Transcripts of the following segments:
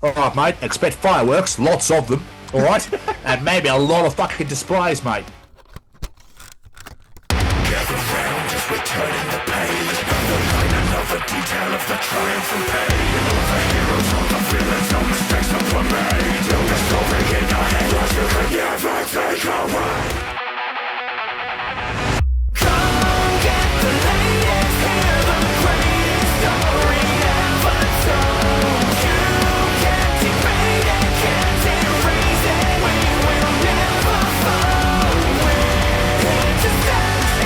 All right, mate. Expect fireworks, lots of them. All right, and maybe a lot of fucking displays, mate. Gather round as we're turning the page. Underline another detail of the triumph and pain. All the heroes, all the villains, no mistakes that were made. Build a story in your head that you can never take away. Come get the latest, hear the greatest story ever told. You can't debate it, can't erase it. We will never fall. We're here to stay.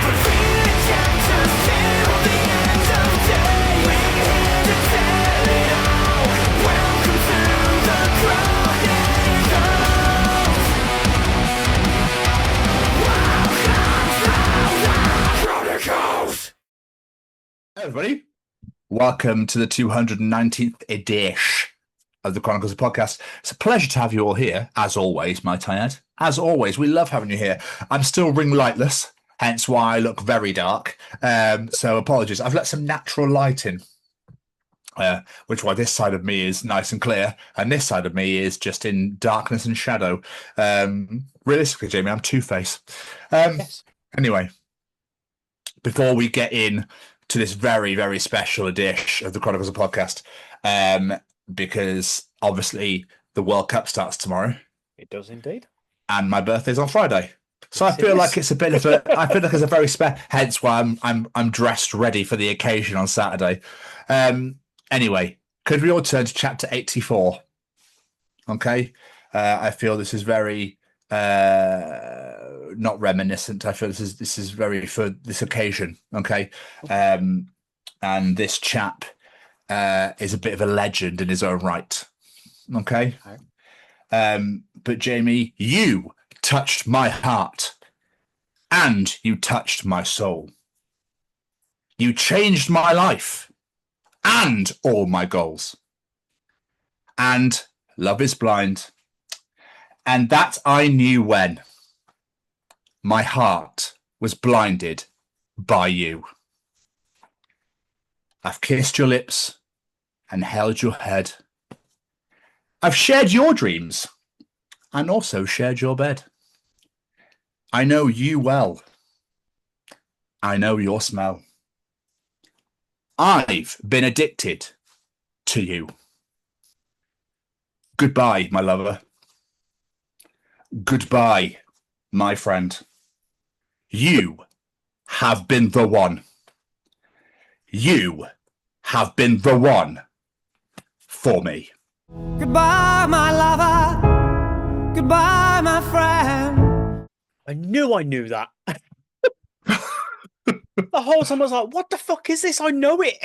But read the chapters till the end of day. We're here to tell it all. Welcome to the Chronicles. Hey, everybody. Welcome to the 219th edition of the Chronicles podcast. It's a pleasure to have you all here, as always, might I add. As always, we love having you here. I'm still ring lightless, hence why I look very dark. So apologies. I've let some natural light in, which why this side of me is nice and clear, and this side of me is just in darkness and shadow. Realistically, Jamie, I'm Two-Face. Yes. Anyway, before we get in to this very, very special edition of the Chronicles of podcast, because obviously the World Cup starts tomorrow It does indeed. and my birthday's on Friday. So I Yes, it feel is. like it's a bit of a I feel like it's a very hence why I'm dressed ready for the occasion on Saturday. Anyway, could we all turn to chapter 84? Okay. I feel this is very not reminiscent. I feel this is very for this occasion. Okay. And this chap is a bit of a legend in his own right. Okay. But Jamie, you touched my heart and you touched my soul. You changed my life and all my goals. And love is blind. And that I knew when my heart was blinded by you. I've kissed your lips and held your head. I've shared your dreams and also shared your bed. I know you well. I know your smell. I've been addicted to you. Goodbye, my lover. Goodbye, my friend. You have been the one. You have been the one for me. Goodbye, my lover. Goodbye, my friend. I knew that. The whole time I was like, what the fuck is this? I know it.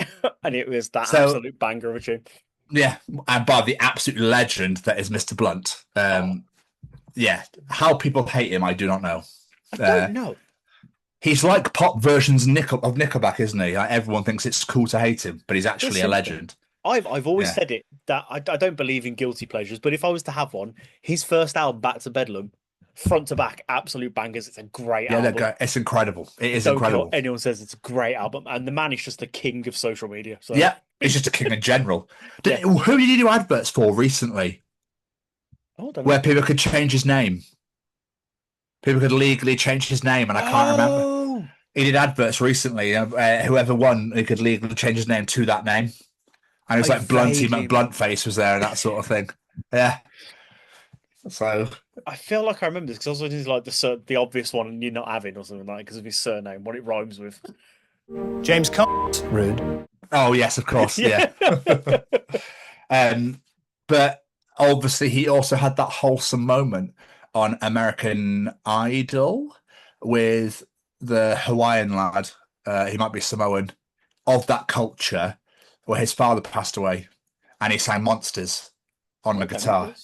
And it was that So- absolute banger of a tune. Yeah, and by the absolute legend that is Mr. Blunt. Yeah, how people hate him, I do not know. I don't know. He's like pop versions of Nickelback, isn't he? Like, everyone thinks it's cool to hate him, but he's actually a Listen, legend. I've always Yeah. said it, that I don't believe in guilty pleasures, but if I was to have one, his first album, Back to Bedlam, front to back, absolute bangers. It's a great Yeah, album. it's incredible. It is Don't care incredible. what anyone says, it's a great album. And the man is just the king of social media. So Yeah, he's just a king in general. Yeah. Who did he do adverts for recently Oh, don't know. where people could change his name? People could legally change his name, and I can't remember. Oh, He did adverts recently. Whoever won, he could legally change his name to that name. And it was I like Blunty vaguely- McBluntface was there and that sort of thing. Yeah. So, I feel like I remember this because I was thinking like the obvious one, and you're not having or something like because of his surname, what it rhymes with. James Cummings. Rude. oh, yes, of course. Yeah. But obviously, he also had that wholesome moment on American Idol with the Hawaiian lad. He might be Samoan, of that culture, where his father passed away and he sang Monsters on the guitar.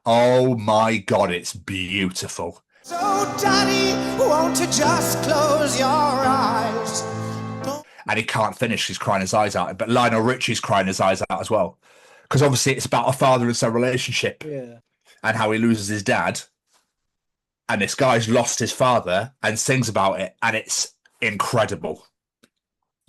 Oh my God, it's beautiful. So, Daddy, won't you just close your eyes? And he can't finish, he's crying his eyes out. But Lionel Richie's crying his eyes out as well. Because obviously it's about a father and son relationship Yeah. and how he loses his dad. And this guy's lost his father and sings about it. And it's incredible.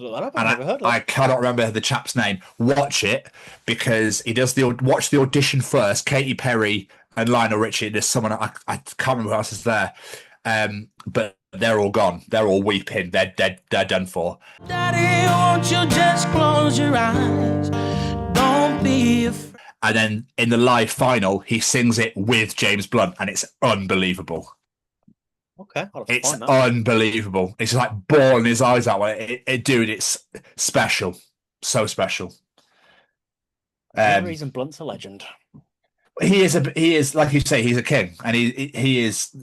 I've And never heard of I that. cannot remember the chap's name. Watch it because he does watch the audition first. Katy Perry and Lionel Richie. There's someone I can't remember who else is there, but they're all gone. They're all weeping. They're done for. Daddy, won't you just close your eyes? Don't be afraid. And then in the live final, he sings it with James Blunt, and it's unbelievable. Okay, I'll have to It's find that. unbelievable. It's like bawling his eyes out. Dude, it's special. So special. No reason Blunt's a legend. He is like you say, he's a king, and he is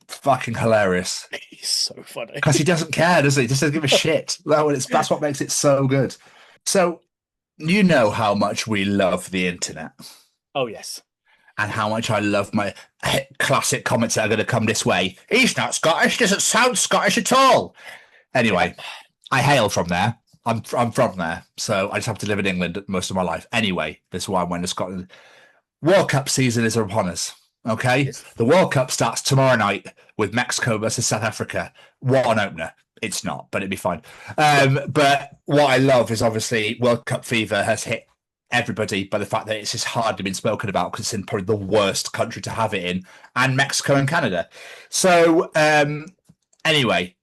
fucking hilarious He's so funny. because he doesn't care, does he? He just doesn't give a shit. That's what makes it so good. So you know how much we love the internet. Oh yes. And how much I love my classic comments that are going to come this way. He's not Scottish, doesn't sound Scottish at all. Anyway, I hail from there. I'm from there, so I just have to live in England most of my life. Anyway, this is why I went to Scotland. World Cup season is upon us, okay? Yes. The World Cup starts tomorrow night with Mexico versus South Africa. What an opener. It's not, but it'd be fine. But what I love is obviously World Cup fever has hit everybody by the fact that it's just hardly been spoken about because it's in probably the worst country to have it in, and Mexico and Canada. So anyway,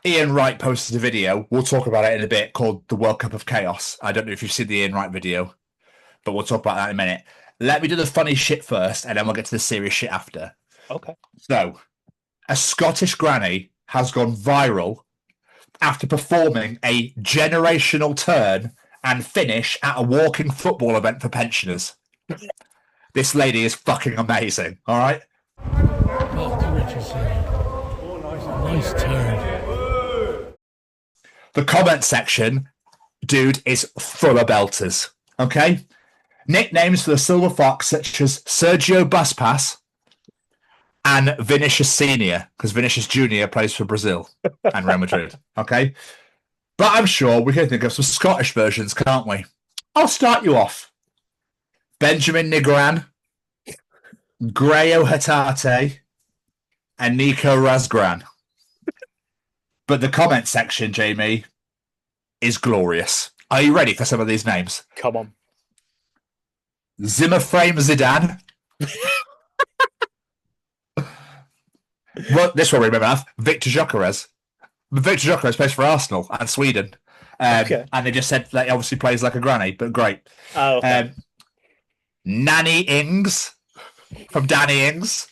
Ian Wright posted a video. We'll talk about it in a bit, called The World Cup of Chaos. I don't know if you've seen the Ian Wright video, but we'll talk about that in a minute. Let me do the funny shit first, and then we'll get to the serious shit after. Okay. So, a Scottish granny has gone viral after performing a generational turn and finish at a walking football event for pensioners. This lady is fucking amazing, all right? Nice turn. The comment section, dude, is full of belters, okay? Nicknames for the Silver Fox, such as Sergio Buspass and Vinicius Senior, because Vinicius Junior plays for Brazil and Real Madrid, okay? But I'm sure we can think of some Scottish versions, can't we? I'll start you off. Benjamin Nigran, Grayo Hatate, and Nico Razgran. But the comment section, Jamie, is glorious. Are you ready for some of these names? Come on. Zimmer Frame Zidane. Well, this one we remember enough. Victor Gyökeres. Victor Gyökeres plays for Arsenal and Sweden. Okay. And they just said that he obviously plays like a granny, but great. Oh, okay. Nanny Ings from Danny Ings.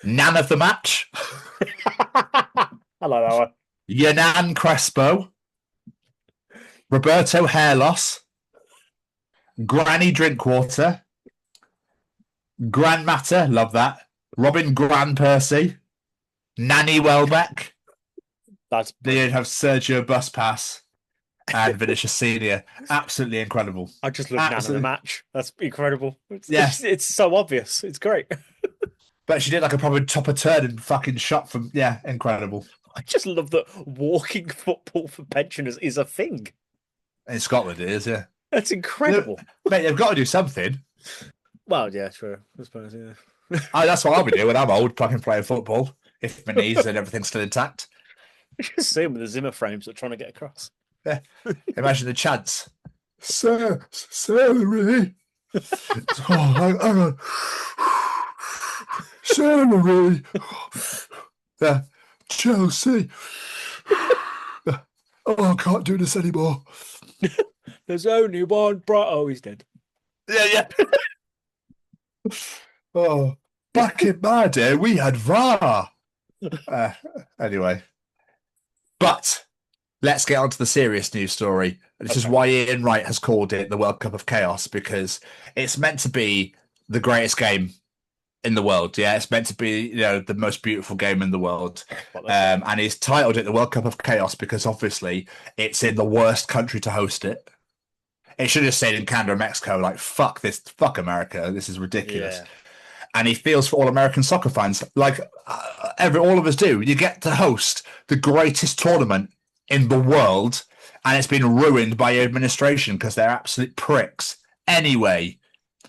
Nan of the Match. I like that one. Yanan Crespo. Roberto Hair Loss. Granny Drinkwater. Grandmatter, love that. Robin Gran Percy. Nanny Welbeck. That's They have Sergio Buspass and Vinicius Senior. Absolutely incredible. I just love Nan of the Absolutely. Match. That's incredible. Yeah. It's so obvious. It's great. But she did like a proper topper turn and fucking shot from, yeah, incredible. I just love that walking football for pensioners is a thing. In Scotland it is, yeah. That's incredible. Mate, they've got to do something. Well, yeah, true. I suppose, yeah. That's what I'll be doing when I'm old, fucking playing football. If my knees and everything's still intact. Just see them with the Zimmer frames that are trying to get across. Imagine the chants. Celery. Oh, hang on. Celery. Yeah. Chelsea. Oh, I can't do this anymore. There's only one bright. Oh, he's dead. Yeah. Oh, back in my day, we had VAR. Anyway. But let's get on to the serious news story. This is why Ian Wright has called it the World Cup of Chaos, because it's meant to be the greatest game in the world. Yeah, it's meant to be, the most beautiful game in the world. And he's titled it the World Cup of Chaos because obviously it's in the worst country to host it. It should have stayed in Canada or Mexico. Like, fuck this, fuck America. This is ridiculous. Yeah. And he feels for all American soccer fans, like all of us do. You get to host the greatest tournament in the world, and it's been ruined by your administration because they're absolute pricks. Anyway,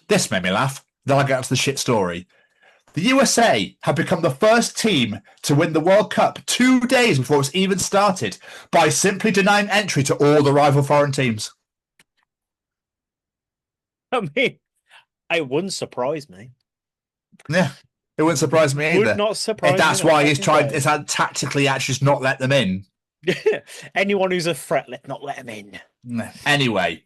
this made me laugh. Then I get to the shit story. The USA have become the first team to win the World Cup 2 days before it's even started by simply denying entry to all the rival foreign teams. I mean, it wouldn't surprise me. Yeah, it wouldn't surprise me either. Would not surprise If that's me in a why he's fucking tried, day. it's had tactically actually just not let them in. Anyone who's a threat, let's not let him in. Anyway,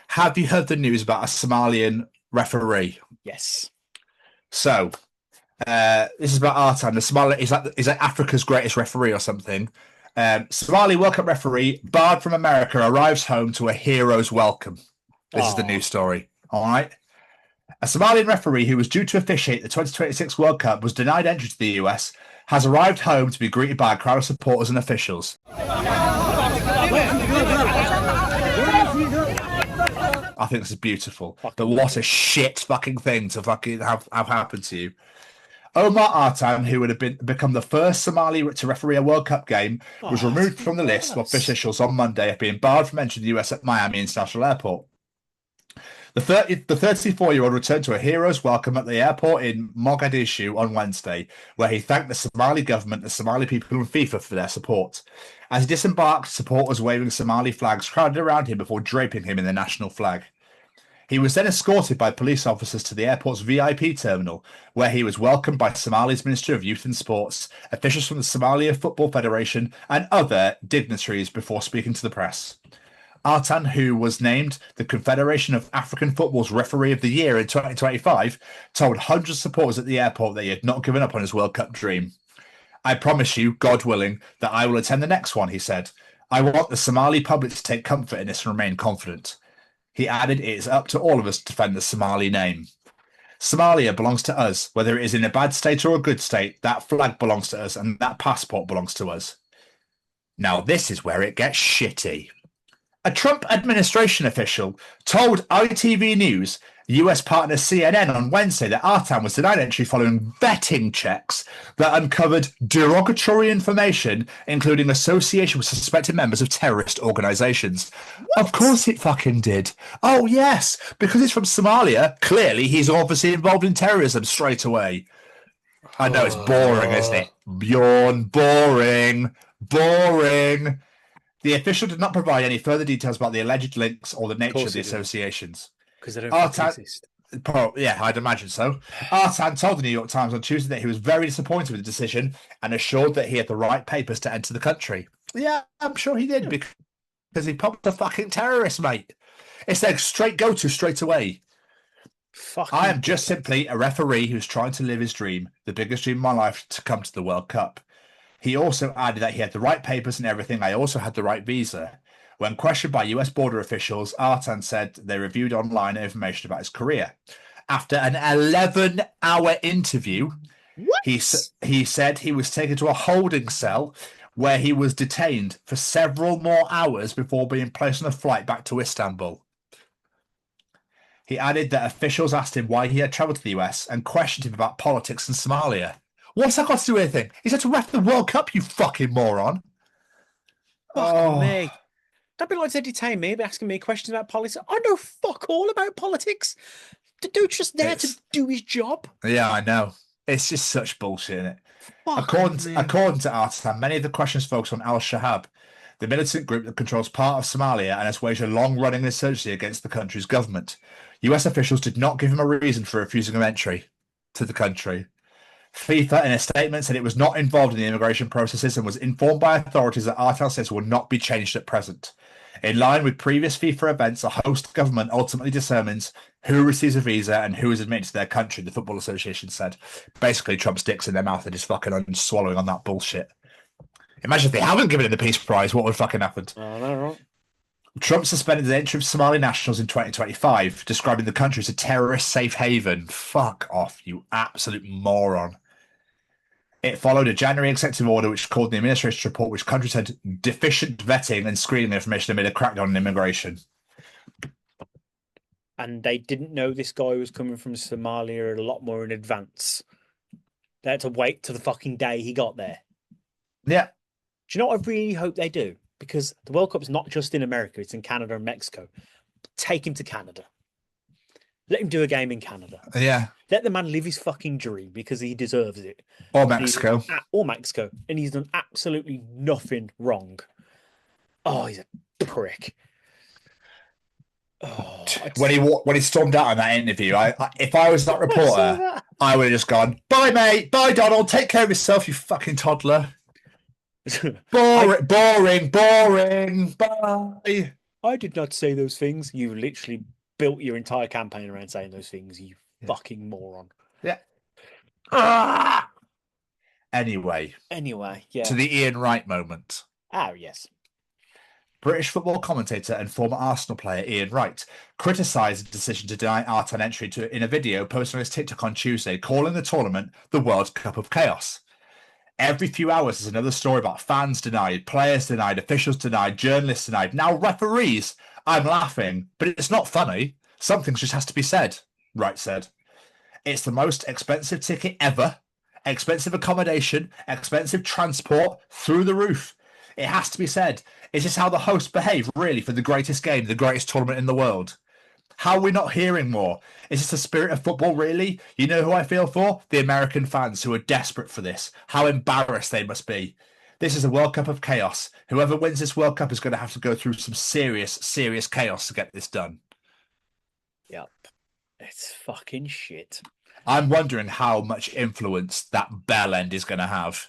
have you heard the news about a Somalian referee? Yes. So, this is about Artan. The Somali is like Africa's greatest referee or something. Somali World Cup referee barred from America arrives home to a hero's welcome. This is the news story. All right. A Somalian referee who was due to officiate the 2026 World Cup was denied entry to the US, has arrived home to be greeted by a crowd of supporters and officials. I think this is beautiful. But what a shit fucking thing to fucking have happened to you. Omar Artan, who would have become the first Somali to referee a World Cup game, was removed from the list of officials on Monday of being barred from entering the US at Miami International Airport. The 34-year-old returned to a hero's welcome at the airport in Mogadishu on Wednesday, where he thanked the Somali government, the Somali people, and FIFA for their support. As he disembarked, supporters waving Somali flags crowded around him before draping him in the national flag. He was then escorted by police officers to the airport's VIP terminal, where he was welcomed by Somalia's Minister of Youth and Sports, officials from the Somalia Football Federation, and other dignitaries before speaking to the press. Artan, who was named the Confederation of African Football's Referee of the Year in 2025, told hundreds of supporters at the airport that he had not given up on his World Cup dream. I promise you, God willing, that I will attend the next one, he said. I want the Somali public to take comfort in this and remain confident. He added, it is up to all of us to defend the Somali name. Somalia belongs to us. Whether it is in a bad state or a good state, that flag belongs to us and that passport belongs to us. Now, this is where it gets shitty. A Trump administration official told ITV News, US partner CNN, on Wednesday that Artan was denied entry following vetting checks that uncovered derogatory information, including association with suspected members of terrorist organizations. Of course it fucking did. Oh, yes, because he's from Somalia. Clearly, he's obviously involved in terrorism straight away. I know it's boring, isn't it? Bjorn, boring. The official did not provide any further details about the alleged links or the nature of the associations. Because they don't fucking exist. Yeah, I'd imagine so. Artan told the New York Times on Tuesday that he was very disappointed with the decision and assured that he had the right papers to enter the country. Yeah, I'm sure he did because he pumped a fucking terrorist, mate. It's their straight go-to straight away. I am just simply a referee who's trying to live his dream, the biggest dream of my life, to come to the World Cup. He also added that he had the right papers and everything. I also had the right visa. When questioned by US border officials, Artan said they reviewed online information about his career. After an 11-hour interview, he said he was taken to a holding cell where he was detained for several more hours before being placed on a flight back to Istanbul. He added that officials asked him why he had travelled to the US and questioned him about politics in Somalia. What's that got to do with anything? He's had to ref the World Cup, you fucking moron. Fuck me. That'd be like to detain me, be asking me questions about politics. I know fuck all about politics. The dude's just there to do his job. Yeah, I know. It's just such bullshit, isn't it? According to Artan, many of the questions focus on Al-Shabaab, the militant group that controls part of Somalia and has waged a long-running insurgency against the country's government. US officials did not give him a reason for refusing him entry to the country. FIFA, in a statement, said it was not involved in the immigration processes and was informed by authorities that Artan says will not be changed at present. In line with previous FIFA events, a host government ultimately determines who receives a visa and who is admitted to their country, the Football Association said. Basically, Trump's dick's in their mouth and just fucking swallowing on that bullshit. Imagine if they haven't given him the Peace Prize, what would fucking happen? I know, right? Trump suspended the entry of Somali nationals in 2025, describing the country as a terrorist safe haven. Fuck off, you absolute moron. It followed a January executive order which called the administration's report, which countries had deficient vetting and screening information amid a crackdown on immigration. And they didn't know this guy was coming from Somalia a lot more in advance. They had to wait till the fucking day he got there. Yeah. Do you know what I really hope they do? Because the World Cup's not just in America, it's in Canada and Mexico. Take him to Canada. Let him do a game in Canada. Yeah. Let the man live his fucking dream because he deserves it. Or Mexico. Or Mexico. And he's done absolutely nothing wrong. Oh, he's a prick. Oh, When he stormed out in that interview, if I was that reporter, I would have just gone, "Bye, mate. Bye, Donald. Take care of yourself, you fucking toddler." Boring. Bye. I did not say those things. You literally built your entire campaign around saying those things, you fucking moron. Yeah. Ah! Anyway, yeah. to the Ian Wright moment. Oh, yes. British football commentator and former Arsenal player Ian Wright criticised the decision to deny Artan entry in a video posted on his TikTok on Tuesday, calling the tournament the World Cup of Chaos. Every few hours there's another story about fans denied, players denied, officials denied, journalists denied, now referees. I'm laughing, but it's not funny. Something just has to be said, Wright said. It's the most expensive ticket ever. Expensive accommodation, expensive transport, through the roof. It has to be said. Is this how the hosts behave, really, for the greatest game, the greatest tournament in the world? How are we not hearing more? Is this the spirit of football, really? You know who I feel for? The American fans who are desperate for this. How embarrassed they must be. This is a World Cup of chaos. Whoever wins this World Cup is going to have to go through some serious chaos to get this done. Yep. It's fucking shit. I'm wondering how much influence that bell end is going to have.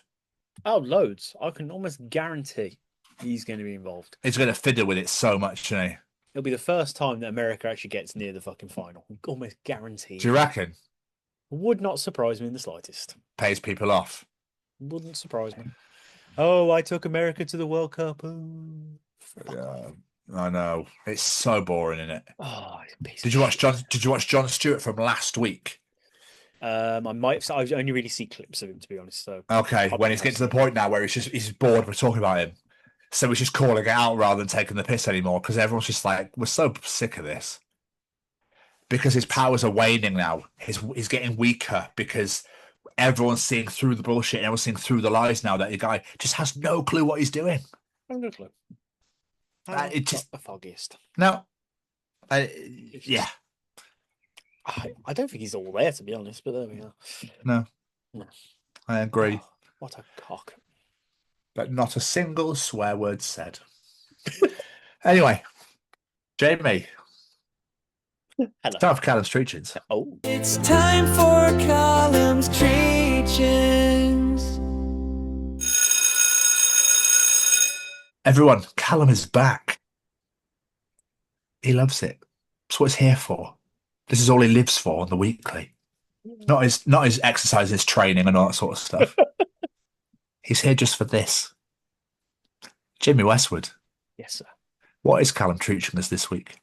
Oh, loads. I can almost guarantee he's going to be involved. He's going to fiddle with it so much, isn't he? It'll be the first time that America actually gets near the fucking final. Almost guaranteed. Do you reckon? Would not surprise me in the slightest. Pays people off. Wouldn't surprise me. Oh, I took America to the World Cup. Oh, Yeah, I know. It's so boring, isn't it? oh, it's a piece Did of you watch shit. Did you watch Jon Stewart from last week? I might have. I only really see clips of him, to be honest. So Okay, when he's getting to the point now where he's bored of talking about him, so he's just calling it out rather than taking the piss anymore because everyone's just like, we're so sick of this. Because his powers are waning now. He's getting weaker because everyone's seeing through the bullshit and everyone's seeing through the lies now that the guy just has no clue what he's doing. I've no clue. It just the foggiest. no. Yeah. I don't think he's all there, to be honest. But there we are. No. I agree. Oh, what a cock. But not a single swear word said. Anyway, Jamie. Hello. Time for Callum's Treachings. Oh, It's time for Callum's Treachings. Everyone, Callum is back. He loves it. That's what he's here for. This is all he lives for on the weekly. Not his exercise, his training and all that sort of stuff. He's here just for this. Jimmy Westwood, yes, sir. what is Callum Treaching us this week?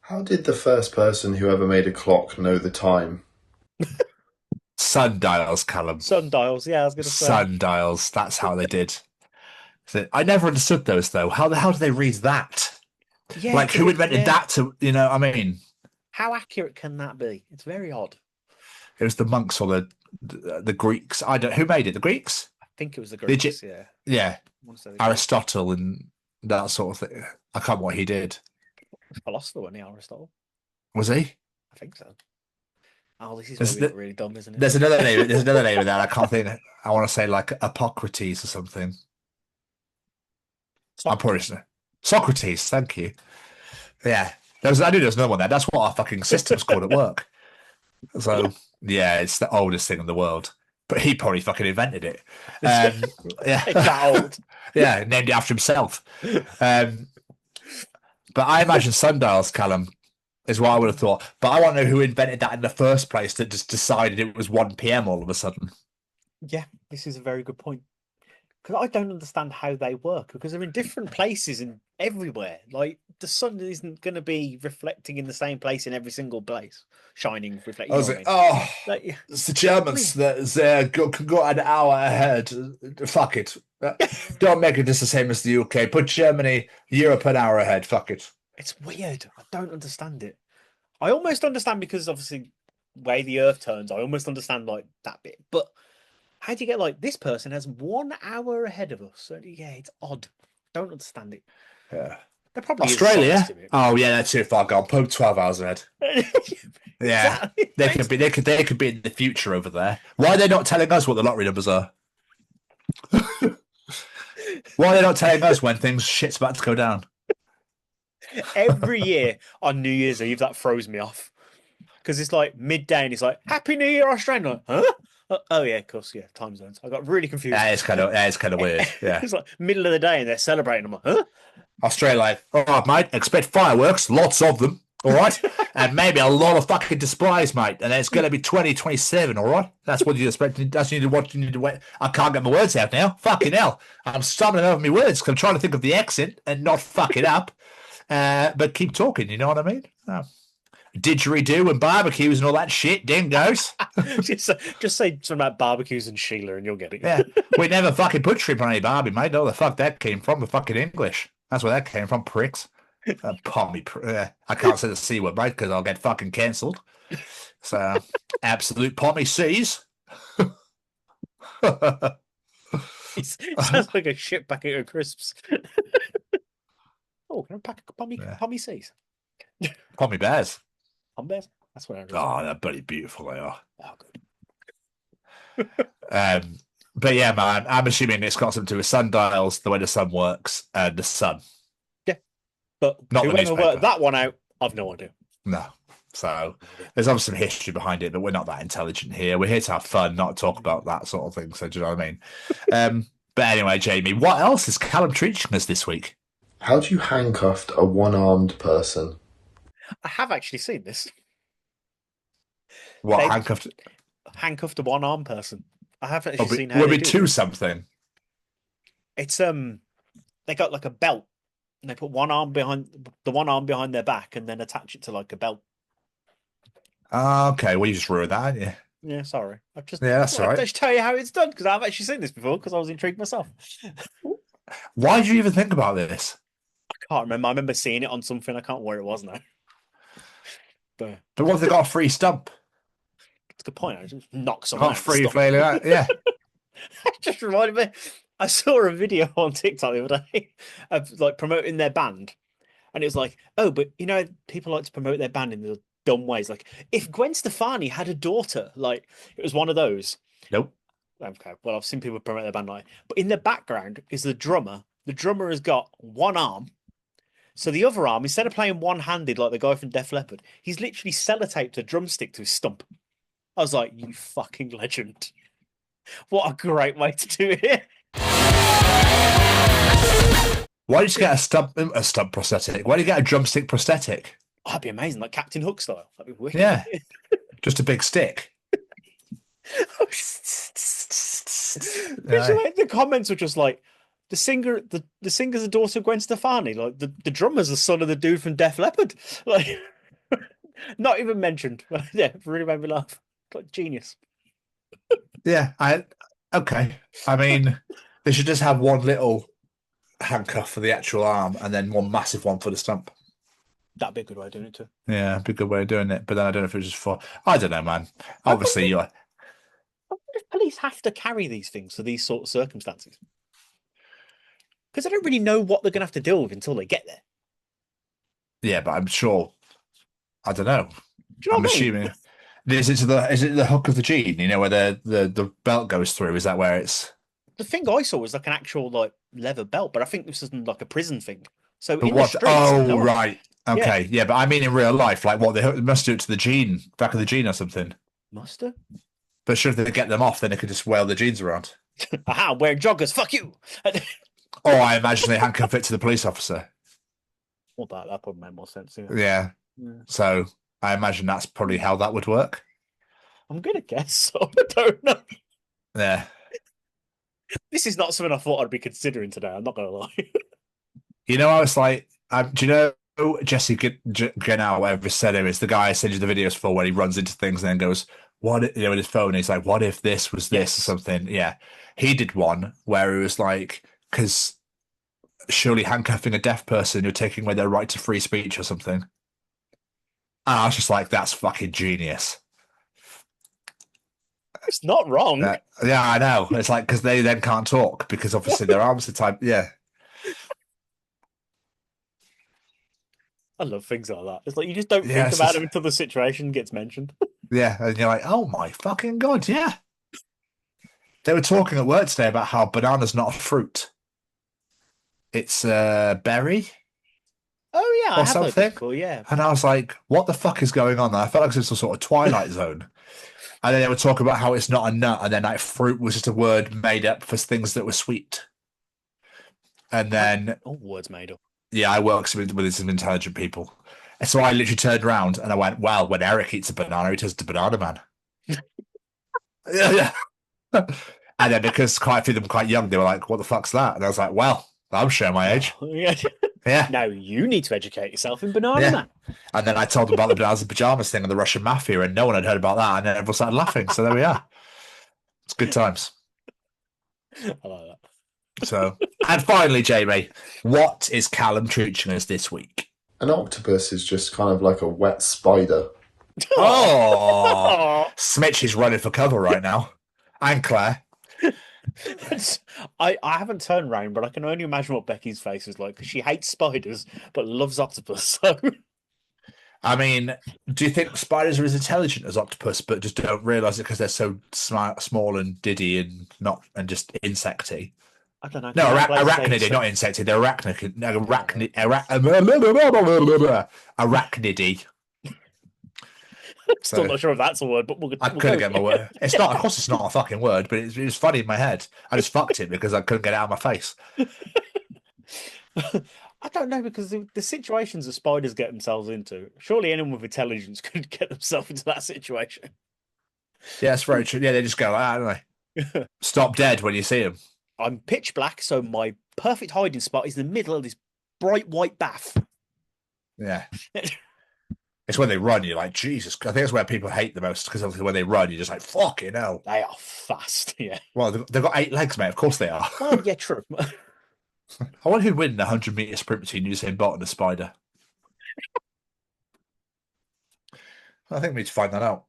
How did the first person who ever made a clock know the time? Sundials, Callum. Sundials. Yeah, I was going to say. Sundials. That's how they did. I never understood those though. How the hell do they read that? Yeah, Like who invented that to, I mean, How accurate can that be? It's very odd. it was the monks or the Greeks. Who made it? The Greeks? I think it was the Did you- Greeks. Yeah. Yeah. I wanna say the Greeks. Aristotle and that sort of thing. I can't remember what he did. Philosopher, wasn't he, Aristotle? Was he? I think so. Oh, this is There's where we the- got really dumb, isn't it? There's another name. There's another name of that. I can't think. I want to say like Hippocrates or something. I'm probably Socrates. Thank you. Yeah, I knew there was another one there. That's what our fucking system's called at work. So yeah, it's the oldest thing in the world. But he probably fucking invented it. Yeah, It's that old. yeah, named it after himself. But I imagine sundials, Callum, is what I would have thought. But I want to know who invented that in the first place that just decided it was 1 p.m. all of a sudden. Yeah, this is a very good point. Because I don't understand how they work. Because they're in different places and everywhere. Like the sun isn't going to be reflecting in the same place in every single place, shining, reflecting. I was like, oh, it's the Germans that can go an hour ahead. Fuck it. Don't make it just the same as the UK. Put Germany, Europe an hour ahead. Fuck it. It's weird. I don't understand it. I almost understand because obviously way the Earth turns. I almost understand like that bit. But how do you get like this person has 1 hour ahead of us? So, yeah, it's odd. Don't understand it. Yeah. probably is Australia? size to it. Oh yeah, they're too far gone. Put 12 hours ahead. Yeah, Exactly. they could be in the future over there. Why are they not telling us what the lottery numbers are? Why are they not telling us when shit's about to go down? Every year on New Year's Eve, that throws me off because it's like midday and it's like Happy New Year, Australia. Like, huh? Oh yeah, of course, yeah, time zones. I got really confused. Yeah, it's kind of weird. Yeah, It's like middle of the day and they're celebrating. I'm like, huh? Australia, like, all right, mate, expect fireworks, lots of them, all right, and maybe a lot of fucking displays, mate. And then it's going to be 2027, all right. That's what you expect. That's what you need to wait. I can't get my words out now. Fucking hell, I'm stumbling over my words because I'm trying to think of the accent and not fuck it up. But keep talking. You know what I mean? Didgeridoo and barbecues and all that shit, dingoes. just say something about barbecues and Sheila and you'll get it. Yeah, we never fucking put shrimp on any barbie, mate. No, the fuck that came from the fucking English. That's where that came from, pricks. Pommy. I can't say the C word, mate, because I'll get fucking cancelled. So, absolute pommy C's. It sounds like a shit packet of crisps. Oh, can I pack a pommy C's? Pommy bears. Pommy bears? That's what I Oh, they're bloody beautiful, they are. Oh, good. But yeah, man, I'm assuming it's got something to do with sundials, the way the sun works, and the sun. Yeah. But Not the whoever newspaper. worked that one out, I've no idea. No. So there's obviously some history behind it, but we're not that intelligent here. We're here to have fun, not talk about that sort of thing. So do you know what I mean? But anyway, Jamie, what else is Callum Treaching us this week? How do you handcuff a one-armed person? I have actually seen this. What, They- handcuffed? Handcuffed a one-armed person. I have actually seen how Would they be do to it. something. It's they got like a belt and they put one arm behind their back and then attach it to like a belt. Okay, well, you just ruined that, haven't you? Yeah, sorry. I've just Yeah, that's all right. I'll just tell you how it's done because I've actually seen this before because I was intrigued myself. Why did you even think about this? I can't remember. I remember seeing it on something. I can't remember where it was now. But But what if they got a free stump? it's a good point. I just knock someone Not out. free Stop. flailing out. Yeah. It just reminded me. I saw a video on TikTok the other day of like promoting their band, and it was like, oh, but you know, people like to promote their band in the dumb ways. Like, if Gwen Stefani had a daughter, like it was one of those. Nope. Okay, well, I've seen people promote their band like, but in the background is the drummer. The drummer has got one arm, so the other arm, instead of playing one-handed like the guy from Def Leppard, he's literally sellotaped a drumstick to his stump. I was like, you fucking legend. What a great way to do it. Why did you get a stump prosthetic? Why did you get a drumstick prosthetic? Oh, that'd be amazing, like Captain Hook style. That'd be wicked. Yeah. Just a big stick. Like, the comments were just like, the singer's a daughter of Gwen Stefani. Like the drummer's the son of the dude from Def Leppard. Like, not even mentioned. Yeah, it really made me laugh. Like, genius. Yeah. Okay. I mean, they should just have one little handcuff for the actual arm and then one massive one for the stump. That'd be a good way of doing it too. Yeah, it'd be a good way of doing it. But then I don't know if it was just for. I don't know, man. Obviously, you're. I wonder if police have to carry these things for these sort of circumstances. Because I don't really know what they're going to have to deal with until they get there. Yeah, but I'm sure. I don't know. Do you know I'm what I mean? assuming. Is it the hook of the gene? You know where the belt goes through? Is that where it's? The thing I saw was like an actual like leather belt, but I think this isn't like a prison thing. So But in what? the streets, no one- Right. Okay. Yeah, but I mean in real life, like what they must do it to the gene, back of the gene or something. Must have. But sure, if they get them off, then they could just wail the jeans around. Aha, I'm wearing joggers. Fuck you. Or I imagine they handcuff it to the police officer. Well, that probably made more sense. Yeah. Yeah. Yeah. So I imagine that's probably how that would work. I'm gonna guess so. I don't know. Yeah. This is not something I thought I'd be considering today. I'm not gonna lie. You know, I was like, do you know Jesse Genau, whatever his surname is, the guy I send you the videos for where he runs into things and then goes, what, with his phone, he's like, what if this was this Yes. or something? Yeah. He did one where it was like, because surely handcuffing a deaf person, you're taking away their right to free speech or something. And I was just like, that's fucking genius. It's not wrong. Yeah, I know. It's like, because they then can't talk because obviously their arms are tied. Yeah. I love things like that. It's like you just don't Yeah, think it's about just- them until the situation gets mentioned. Yeah, and you're like, oh my fucking god, yeah. They were talking at work today about how banana's not a fruit. It's a berry Oh yeah, I or have heard something. this before. Yeah, And I was like, what the fuck is going on there? I felt like it was some sort of Twilight Zone. And then they were talking about how it's not a nut, and then like fruit was just a word made up for things that were sweet. And then, all words made up. yeah, I work with some intelligent people. And so I literally turned around and I went, well, when Eric eats a banana, he turns to Banana Man. Yeah. And then because quite a few of them were quite young, they were like, what the fuck's that? And I was like, well, I'm showing my age. Yeah. Yeah. Now you need to educate yourself in Banana Yeah. Man. And then I told them about the bananas and pajamas thing and the Russian mafia, and no one had heard about that. And then everyone started laughing. So there we are. It's good times. I like that. So, and finally, Jamie, what is Callum Treaching us this week? An octopus is just kind of like a wet spider. Oh, Smitch is running for cover right now. And Claire. I haven't turned round, but I can only imagine what Becky's face is like because she hates spiders but loves octopus. So I mean, do you think spiders are as intelligent as octopus, but just don't realise it because they're so small and diddy and just insecty? I don't know. No, arachnidy, not insecty. They're arachnidy. Still not sure if that's a word, but we'll I go couldn't get my with it. word. It's not. Of course, it's not a fucking word, but it was funny in my head. I just fucked it because I couldn't get it out of my face. I don't know because the situations that spiders get themselves into. Surely anyone with intelligence could get themselves into that situation. Yeah, that's very true. Yeah, they just go like that, don't they? Stop dead when you see them. I'm pitch black, so my perfect hiding spot is in the middle of this bright white bath. Yeah. It's when they run, you're like, Jesus. I think that's where people hate the most because obviously when they run, you're just like, fucking hell. They are fast, yeah. Well, they've got 8 legs, mate. Of course they are. Well, yeah, true. I wonder who'd win the 100-meter sprint between Usain Bolt and a spider. I think we need to find that out.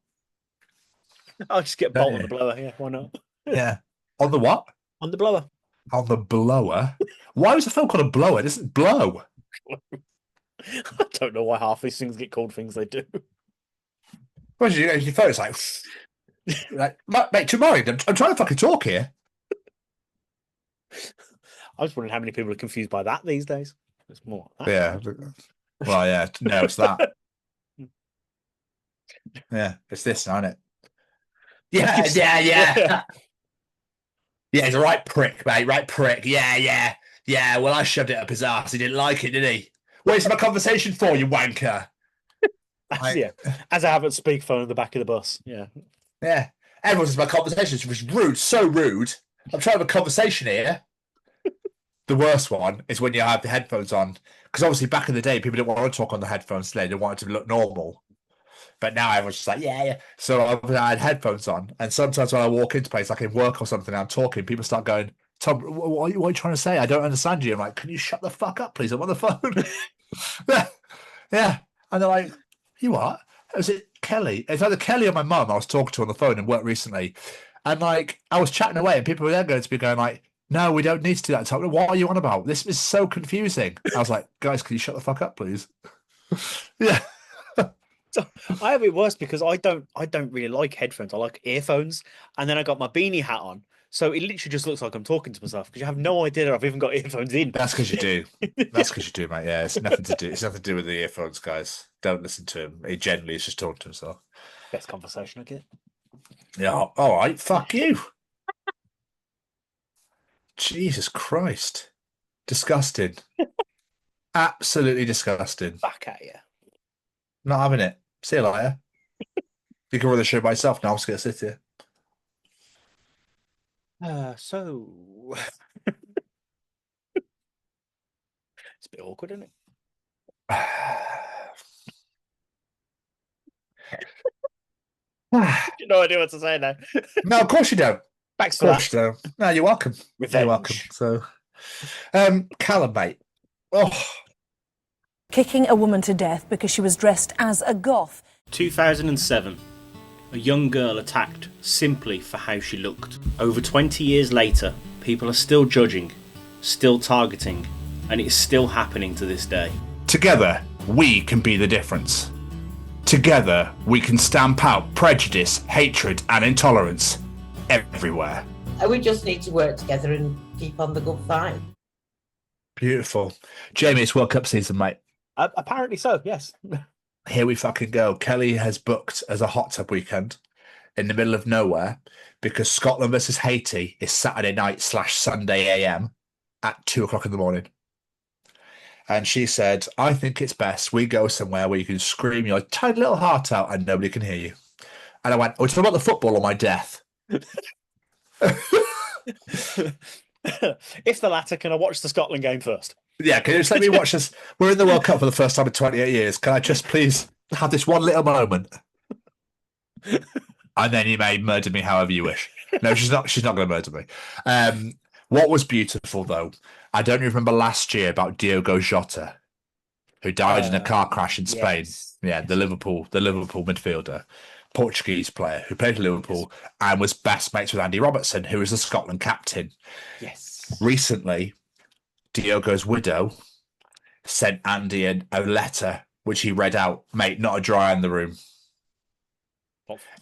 I'll just get Bolt on the blower. Yeah, why not? Yeah. On the what? On the blower. On the blower? Why was the film called a blower? It doesn't blow. I don't know why half these things get called things they do. Well, your phone's like, mate, tomorrow, I'm trying to fucking talk here. I was wondering how many people are confused by that these days. It's more. Like that. Yeah. Well, yeah. No, it's that. Yeah, it's this, isn't it? Yeah. Yeah, he's a right prick, mate. Right prick. Yeah. Well, I shoved it up his ass. He didn't like it, did he? What's my conversation for, you wanker? Yeah, as I have at speakerphone at the back of the bus. Yeah. Yeah. Everyone's my conversation. It's rude, so rude. I'm trying to have a conversation here. The worst one is when you have the headphones on. Because obviously back in the day, people didn't want to talk on the headphones today. They wanted to look normal. But now everyone's just like, yeah. So I had headphones on. And sometimes when I walk into place, like in work or something, I'm talking, people start going, Tom, what are you trying to say? I don't understand you. I'm like, can you shut the fuck up, please? I'm on the phone. Yeah. And they're like, you what? Was it Kelly? It's either Kelly or my mum I was talking to on the phone in work recently. And like, I was chatting away and people were then going to be going like, no, we don't need to do that. Tom, what are you on about? This is so confusing. I was like, guys, can you shut the fuck up, please? Yeah. So I have it worse because I don't really like headphones. I like earphones, and then I got my beanie hat on, so it literally just looks like I'm talking to myself because you have no idea that I've even got earphones in. That's because you do. That's because you do, mate. Yeah, it's nothing to do. It's nothing to do with the earphones, guys. Don't listen to him. He generally is just talking to himself. Best conversation I get. Yeah. All right. Fuck you. Jesus Christ. Disgusting. Absolutely disgusting. Back at you. Not having it. See you later. You can run the show by yourself now. I'm just going to sit here. So it's a bit awkward, isn't it? No idea what to say now. No, of course you don't. Thanks Of for that. course you don't. No, you're welcome. Revenge. You're welcome. So, Callum, mate. Oh, Kicking a woman to death because she was dressed as a goth. 2007. A young girl attacked simply for how she looked. Over 20 years later, people are still judging, still targeting, and it is still happening to this day. together, we can be the difference. Together, we can stamp out prejudice, hatred, and intolerance everywhere. And we just need to work together and keep on the good fight. Beautiful. Jamie, it's World Cup season, mate. Apparently so, yes. Here we fucking go. Kelly has booked as a hot tub weekend in the middle of nowhere because Scotland versus Haiti is Saturday night / Sunday AM at 2:00 in the morning. And she said, I think it's best we go somewhere where you can scream your tiny little heart out and nobody can hear you. And I went, oh, it's about the football or my death. If the latter, can I watch the Scotland game first? Yeah, can you just let me watch this? We're in the World Cup for the first time in 28 years. Can I just please have this one little moment? And then you may murder me however you wish. No, she's not going to murder me. What was beautiful, though, I don't even remember last year about Diogo Jota, who died in a car crash in Spain. Yes. Yeah, the Liverpool midfielder, Portuguese player who played for Liverpool and was best mates with Andy Robertson, who was the Scotland captain. Yes. Recently, Diogo's widow sent Andy a letter which he read out. Mate, not a dry eye in the room.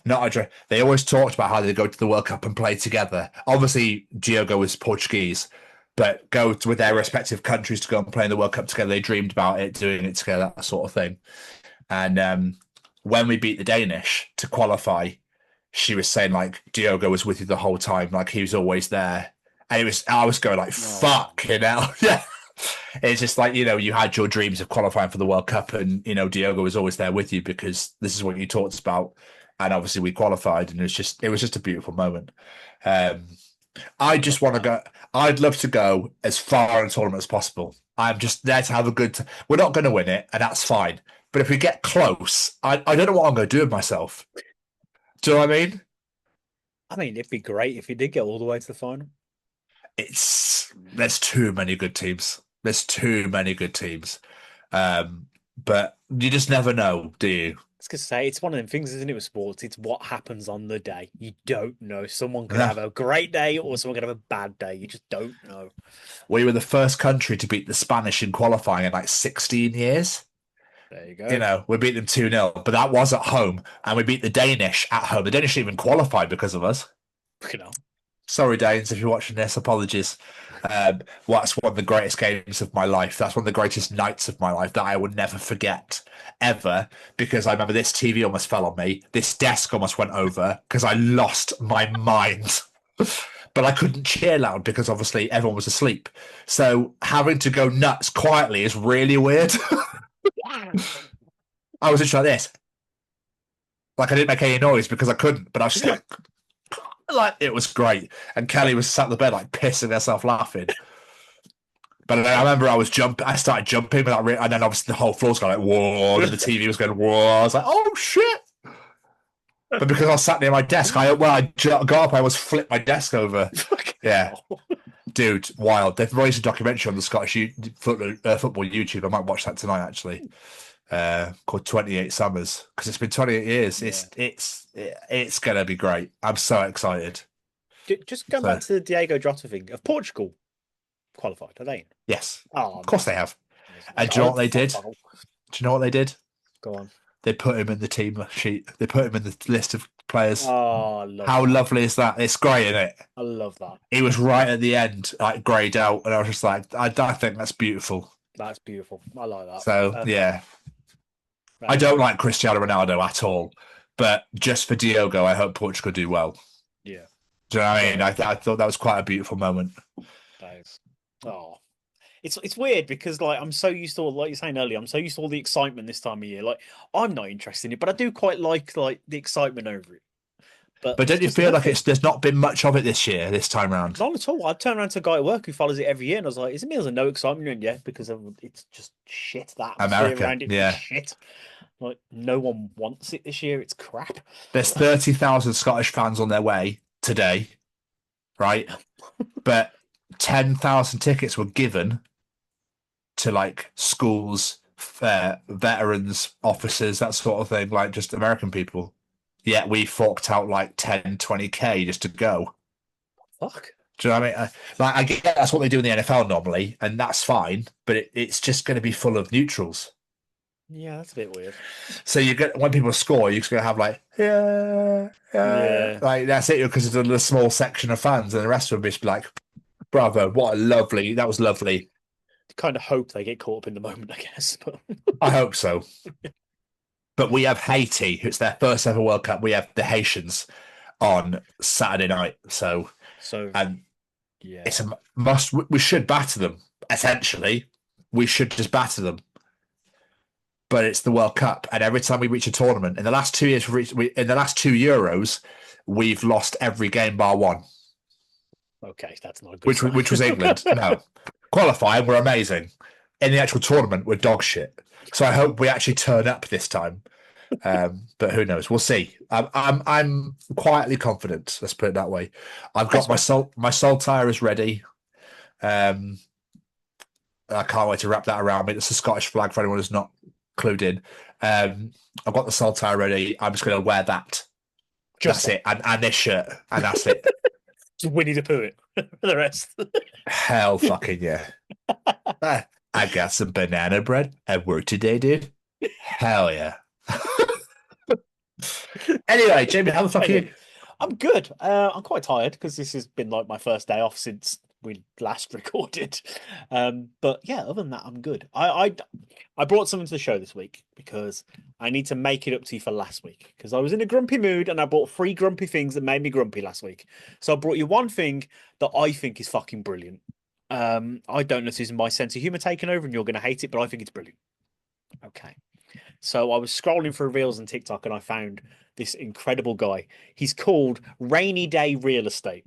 Not a dry. They always talked about how they go to the World Cup and play together. Obviously, Diogo was Portuguese, but go with their respective countries to go and play in the World Cup together. They dreamed about it, doing it together, that sort of thing. And when we beat the Danish to qualify, she was saying like Diogo was with you the whole time, like he was always there. And I was going like, fuck, you know? Yeah. It's just like, you know, you had your dreams of qualifying for the World Cup and, you know, Diogo was always there with you because this is what you talked about. And obviously we qualified and it was just a beautiful moment. I just want to go, I'd love to go as far in the tournament as possible. I'm just there to have a good time. We're not going to win it and that's fine. But if we get close, I don't know what I'm going to do with myself. Do you know what I mean? I mean, it'd be great if you did get all the way to the final. There's too many good teams. But you just never know, do you? I was going to say, it's one of them things, isn't it, with sports? It's what happens on the day. You don't know. Someone could have a great day or someone could have a bad day. You just don't know. We were the first country to beat the Spanish in qualifying in like 16 years. There you go. You know, we beat them 2-0, but that was at home. And we beat the Danish at home. The Danish didn't even qualify because of us. You know. Sorry, Danes, if you're watching this, apologies. That's one of the greatest games of my life. That's one of the greatest nights of my life that I will never forget, ever, because I remember this TV almost fell on me. This desk almost went over because I lost my mind. But I couldn't cheer loud because obviously everyone was asleep. So having to go nuts quietly is really weird. I was just like this. Like I didn't make any noise because I couldn't, but I was just like it was great. And Kelly was sat in the bed like pissing herself laughing. But I remember I started jumping, and then obviously the whole floor's going like, whoa, and the TV was going, whoa. I was like, oh shit. But because I was sat near my desk, I got up, I almost flipped my desk over. Yeah. Dude, wild. They've released a documentary on the Scottish football YouTube. I might watch that tonight, actually. Called 28 Summers, because it's been 28 years. Yeah. It's going to be great. I'm so excited. Just going back to the Diogo Jota thing. Have Portugal qualified, are they? Yes. Oh, of course they have. And do you know what they did? Do you know what they did? Go on. They put him in the team sheet. They put him in the list of players. Oh, I love How that. lovely is that? It's great, isn't it? I love that. He was right at the end, like greyed out, and I was just like, I think that's beautiful. That's beautiful. I like that. So, yeah. I don't like Cristiano Ronaldo at all, but just for Diogo, I hope Portugal do well. Yeah. Do you know what I mean? I thought that was quite a beautiful moment. That is. Oh. It's weird because like I'm so used to like you're saying earlier, I'm so used to all the excitement this time of year. Like I'm not interested in it, but I do quite like the excitement over it. But don't you feel like there's not been much of it this time round? Not at all. I turned around to a guy at work who follows it every year, and I was like, "Is it me? There's no excitement in it because it's just shit. That America, around it, yeah, shit. Like no one wants it this year. It's crap. There's 30,000 Scottish fans on their way today, right? But 10,000 tickets were given to like schools, veterans, officers, that sort of thing, like just American people. Yet we forked out like 10, 20K just to go. Fuck. Do you know what I mean? I get that's what they do in the NFL normally, and that's fine, but it's just going to be full of neutrals. Yeah, that's a bit weird. So you get when people score, you're just gonna have like Yeah. like that's it because it's a small section of fans, and the rest will just be like, "Bravo! What a lovely! That was lovely." Kind of hope they get caught up in the moment, I guess. But I hope so. But we have Haiti. It's their first ever World Cup. We have the Haitians on Saturday night. So and yeah, it's a must. We should batter them. Essentially, we should just batter them. But it's the World Cup, and every time we reach a tournament, in the last 2 years, in the last 2 Euros, we've lost every game bar one. Okay, that's not a good sign. Which was England. No, qualifying, we're amazing. In the actual tournament, we're dog shit. So I hope we actually turn up this time. But who knows? We'll see. I'm quietly confident. Let's put it that way. I've got my saltire is ready. I can't wait to wrap that around me. It's a Scottish flag for anyone who's not clued in. I've got the saltire ready. I'm just going to wear that. That's it. And this shirt. And that's it. Just Winnie the Pooh it for the rest. Hell fucking yeah. I got some banana bread at work today, dude. Hell yeah. Anyway, Jamie, how the fuck are you? I'm good. I'm quite tired because this has been like my first day off since we last recorded. But yeah, other than that, I'm good. I brought something to the show this week because I need to make it up to you for last week because I was in a grumpy mood and I bought 3 grumpy things that made me grumpy last week. So I brought you one thing that I think is fucking brilliant. I don't know if this is my sense of humor taking over and you're going to hate it, but I think it's brilliant. Okay. So I was scrolling through Reels and TikTok and I found this incredible guy. He's called Rainy Day Real Estate.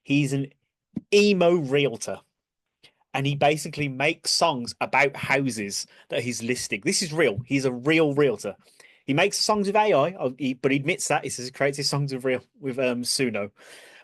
He's an emo realtor. And he basically makes songs about houses that he's listing. This is real. He's a real realtor. He makes songs with AI, but he admits that. He says he creates his songs with Suno.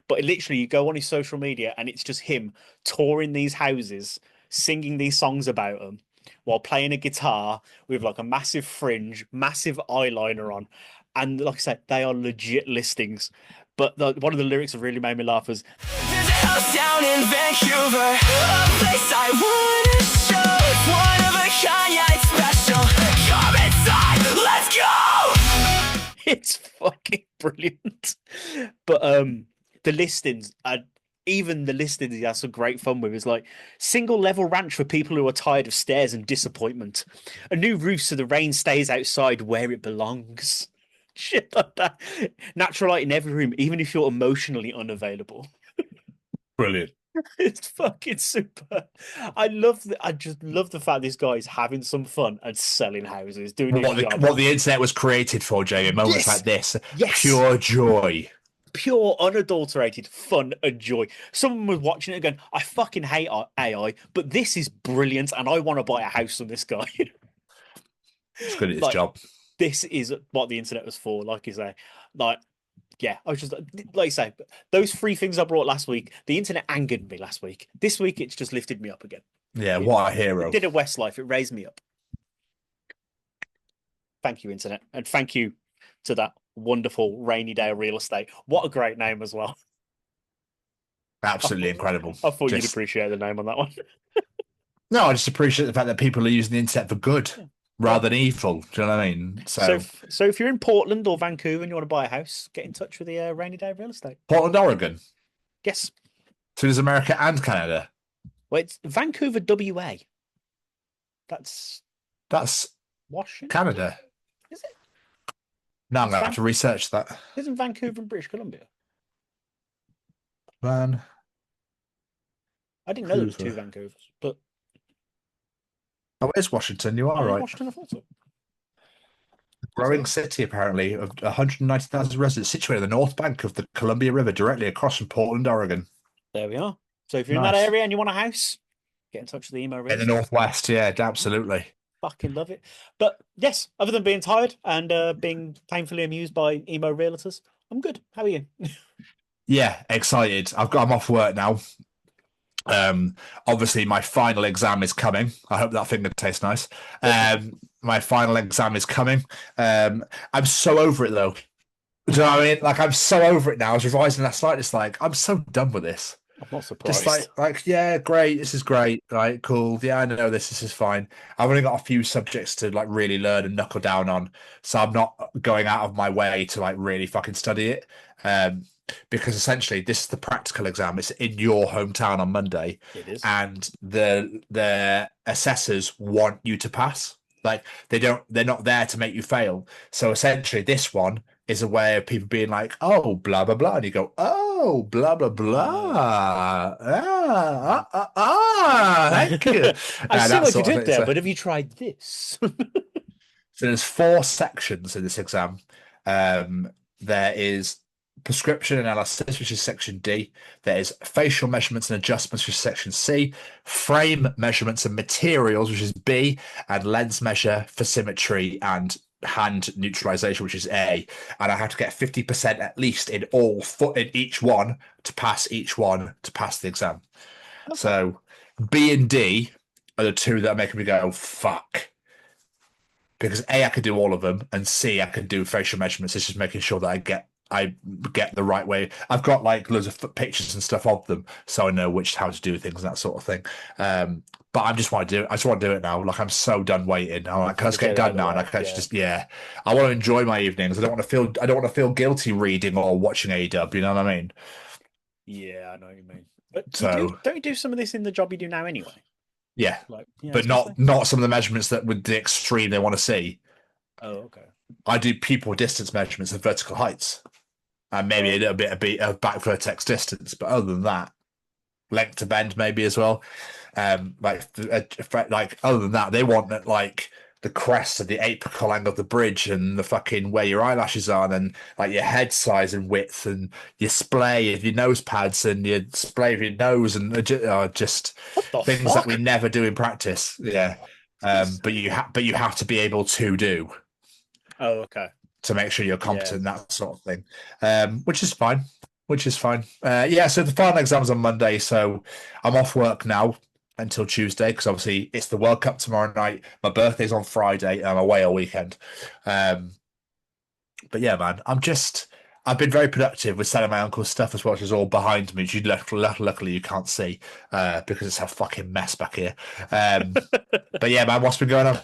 But literally, you go on his social media and it's just him touring these houses, singing these songs about them while playing a guitar with like a massive fringe, massive eyeliner on. And like I said, they are legit listings. But one of the lyrics that really made me laugh was, There's a house down in Vancouver, a place I wanna show. It's one of a kind, yeah, it's special. Come inside, let's go! it's fucking brilliant. But the listings are even the listings he has some great fun with is like single level ranch for people who are tired of stairs and disappointment. A new roof so the rain stays outside where it belongs. Shit like that. Natural light in every room, even if you're emotionally unavailable. Brilliant. It's fucking super. I just love the fact this guy is having some fun and selling houses, doing what the internet was created for, Jamie. Moments like this. Yes. Pure joy. Pure, unadulterated fun and joy. Someone was watching it going, I fucking hate AI, but this is brilliant and I want to buy a house from this guy. It's good at his job. This is what the internet was for, like you say. Like, yeah, I was just, like you say, those 3 things I brought last week, the internet angered me last week. This week, it's just lifted me up again. Yeah, what a hero. It did a Westlife. It raised me up. Thank you, internet. And thank you to that wonderful Rainy Day Real Estate. What a great name as well. Absolutely incredible. I thought you'd appreciate the name on that one. No, I just appreciate the fact that people are using the internet for good rather than evil. Do you know what I mean? So if you're in Portland or Vancouver and you want to buy a house, get in touch with the Rainy Day Real Estate. Portland, Oregon. Yes. So there's America and Canada. Well, it's Vancouver, WA. That's Washington. Canada. Is it? No, I'm going to have to research that. Isn't Vancouver and British Columbia? Man. I didn't know there was 2 Vancouvers, but... Oh, it is Washington. You are right. Washington, I thought so. Growing city, apparently, of 190,000 residents, situated on the north bank of the Columbia River, directly across from Portland, Oregon. There we are. So if you're in that area and you want a house, get in touch with the emo realtor. In the northwest, yeah, absolutely. Fucking love it. But yes, other than being tired and being painfully amused by emo realtors, I'm good. How are you? Yeah, excited. I'm off work now. Obviously my final exam is coming. I hope that finger tastes nice. My final exam is coming. I'm so over it though. Do you know what I mean? Like, I'm so over it now. I was revising last night. It's like, I'm so done with this. I'm not surprised. Just yeah, great. This is great. Right, cool. Yeah, I know this. This is fine. I've only got a few subjects to like really learn and knuckle down on, so I'm not going out of my way to like really fucking study it. Because essentially this is the practical exam. It's in your hometown on Monday. It is. And the assessors want you to pass. Like they're not there to make you fail. So essentially this one is a way of people being like, oh, blah blah blah, and you go, oh, blah blah blah. Thank you. I see what you did there, So but have you tried this? there's 4 sections in this exam. There is prescription analysis, which is section D. There is facial measurements and adjustments, which is section C. Frame measurements and materials, which is B. And lens measure for symmetry and hand neutralization, which is A. And I have to get 50% at least in each one to pass the exam. Okay. So B and D are the 2 that are making me go, fuck. Because A, I can do all of them, and C, I can do facial measurements. It's just making sure that I get the right way. I've got like loads of pictures and stuff of them, so I know how to do things and that sort of thing. But I just want to do it. I just want to do it now. Like I'm so done waiting. I'm like, can I just get done now? And I can just I want to enjoy my evenings. I don't want to feel guilty reading or watching AEW. You know what I mean? Yeah, I know what you mean. But don't you do some of this in the job you do now anyway? Yeah, but not some of the measurements that with the extreme they want to see. Oh, okay. I do people distance measurements of vertical heights, and maybe a little bit of back vertex distance. But other than that, length to bend maybe as well. Like other than that, they want that like the crest and the apical angle of the bridge and the fucking where your eyelashes are, and then like your head size and width and your splay of your nose pads and your splay of your nose and just things that we never do in practice. Yeah. But you have to be able to do. Oh, okay. To make sure you're competent, that sort of thing. Which is fine. So the final exam's on Monday, so I'm off work now until Tuesday because obviously it's the World Cup tomorrow night. My birthday's on Friday and I'm away all weekend. But yeah, man, I've been very productive with selling my uncle's stuff as well, which is all behind me, which luckily you can't see because it's a fucking mess back here. But yeah, man, what's been going on?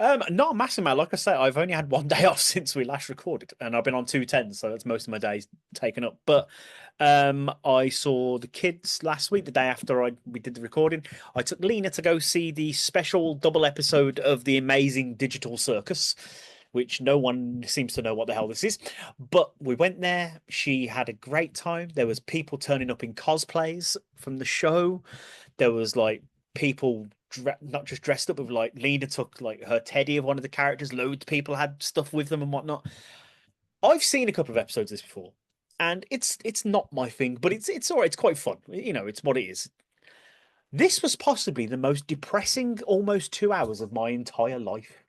Not a massive amount. Like I say, I've only had 1 day off since we last recorded, and I've been on 210, so that's most of my days taken up. But I saw the kids last week, the day after we did the recording. I took Lena to go see the special double episode of the amazing Digital Circus, which no one seems to know what the hell this is. But we went there. She had a great time. There was people turning up in cosplays from the show. There was like people not just dressed up, but like Lena took like her teddy of one of the characters. Loads of people had stuff with them and whatnot. I've seen a couple of episodes of this before, and it's not my thing, but it's all right. It's quite fun. You know, it's what it is. This was possibly the most depressing almost 2 hours of my entire life.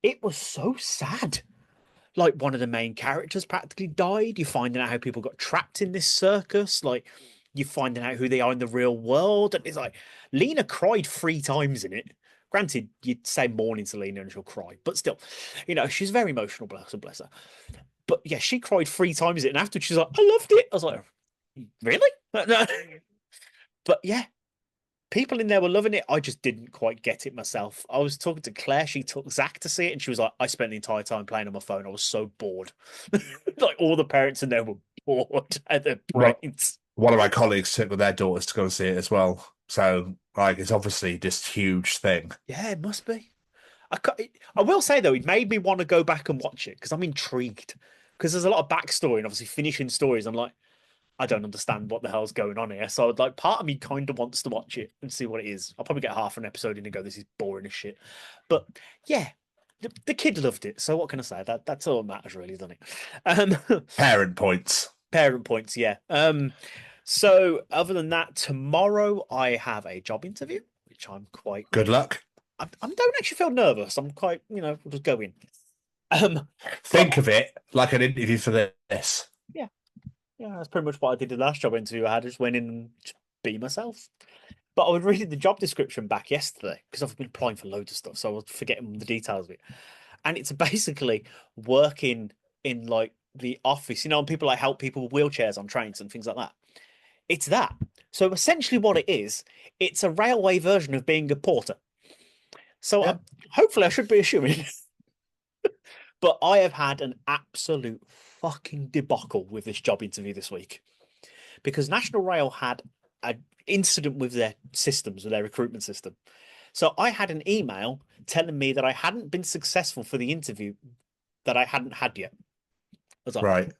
It was so sad. Like one of the main characters practically died. You're finding out how people got trapped in this circus. Like you're finding out who they are in the real world. And it's like Lena cried 3 times in it. Granted, you'd say morning to Lena and she'll cry, but still, you know, she's very emotional, bless her. But yeah, she cried 3 times in it, and after she's like, I loved it. I was like, really? But yeah, people in there were loving it. I just didn't quite get it myself. I was talking to Claire. She took Zach to see it, and she was like, I spent the entire time playing on my phone. I was so bored. Like all the parents in there were bored at their brains. One of my colleagues took with their daughters to go and see it as well. So, like, it's obviously this huge thing. Yeah, it must be. I will say, though, it made me want to go back and watch it because I'm intrigued. Because there's a lot of backstory and obviously finishing stories. I'm like, I don't understand what the hell's going on here. So, like, part of me kind of wants to watch it and see what it is. I'll probably get half an episode in and go, this is boring as shit. But, yeah, the kid loved it. So what can I say? That's all that matters, really, doesn't it? Parent points. Parent points, yeah. So other than that, tomorrow I have a job interview, which I'm quite good luck. I don't actually feel nervous. I'm quite, we'll just go in. Think of it like an interview for this. Yeah, that's pretty much what I did the last job interview I had. I just went in and just be myself. But I was reading the job description back yesterday because I've been applying for loads of stuff, so I was forgetting the details of it. And it's basically working in like the office, and people like help people with wheelchairs on trains and things like that. It's that. So essentially, what it is, it's a railway version of being a porter. So Yeah. hopefully, I should be assuming. But I have had an absolute fucking debacle with this job interview this week because National Rail had an incident with their systems, with their recruitment system. So I had an email telling me that I hadn't been successful for the interview that I hadn't had yet. I was like, Right.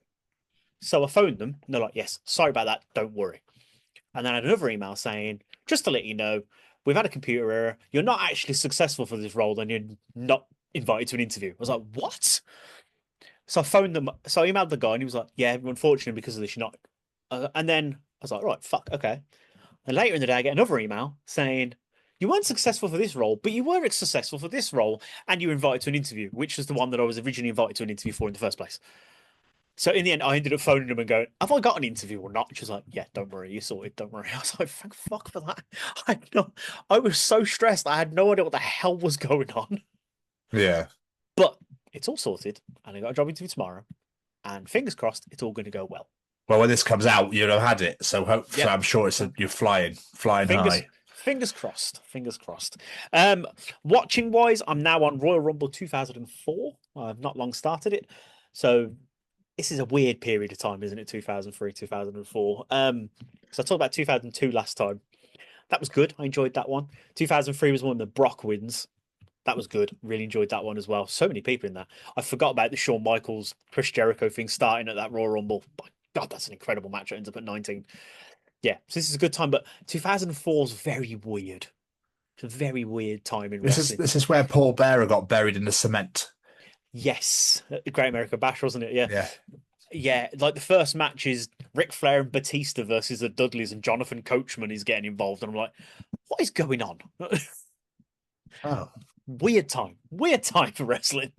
So I phoned them and they're like, yes, sorry about that. Don't worry. And then I had another email saying, just to let you know, we've had a computer error. You're not actually successful for this role and you're not invited to an interview. I was like, what? So I phoned them. So I emailed the guy and he was like, yeah, unfortunately, because of this, you're not. And then I was like, right, fuck, okay. And later in the day, I get another email saying, you weren't successful for this role, but you were successful for this role and you were invited to an interview, which was the one that I was originally invited to an interview for in the first place. So in the end, I ended up phoning them and going, have I got an interview or not? She was like, yeah, don't worry, you're sorted, don't worry. I was like, thank fuck for that. I was so stressed. I had no idea what the hell was going on. Yeah. But it's all sorted and I got a job interview tomorrow. And fingers crossed, it's all going to go well. Well, when this comes out, you'll have had it. So hopefully, Yep. I'm sure you're flying high. Fingers crossed. Fingers crossed. Watching wise, I'm now on Royal Rumble 2004. I've not long started it. So this is a weird period of time, isn't it? 2003, 2004. So I talked about 2002 last time. That was good. I enjoyed that one. 2003 was one of the Brock wins. That was good. Really enjoyed that one as well. So many people in there. I forgot about the Shawn Michaels, Chris Jericho thing starting at that Royal Rumble. My God, that's an incredible match. It ends up at 19. Yeah, so this is a good time, but 2004 is very weird. It's a very weird time in wrestling. This is where Paul Bearer got buried in the cement. Yes, the Great American Bash, wasn't it? Yeah. Yeah. Yeah, like the first match is Ric Flair and Batista versus the Dudleys, and Jonathan Coachman is getting involved, and I'm like, what is going on? Oh. Weird time for wrestling.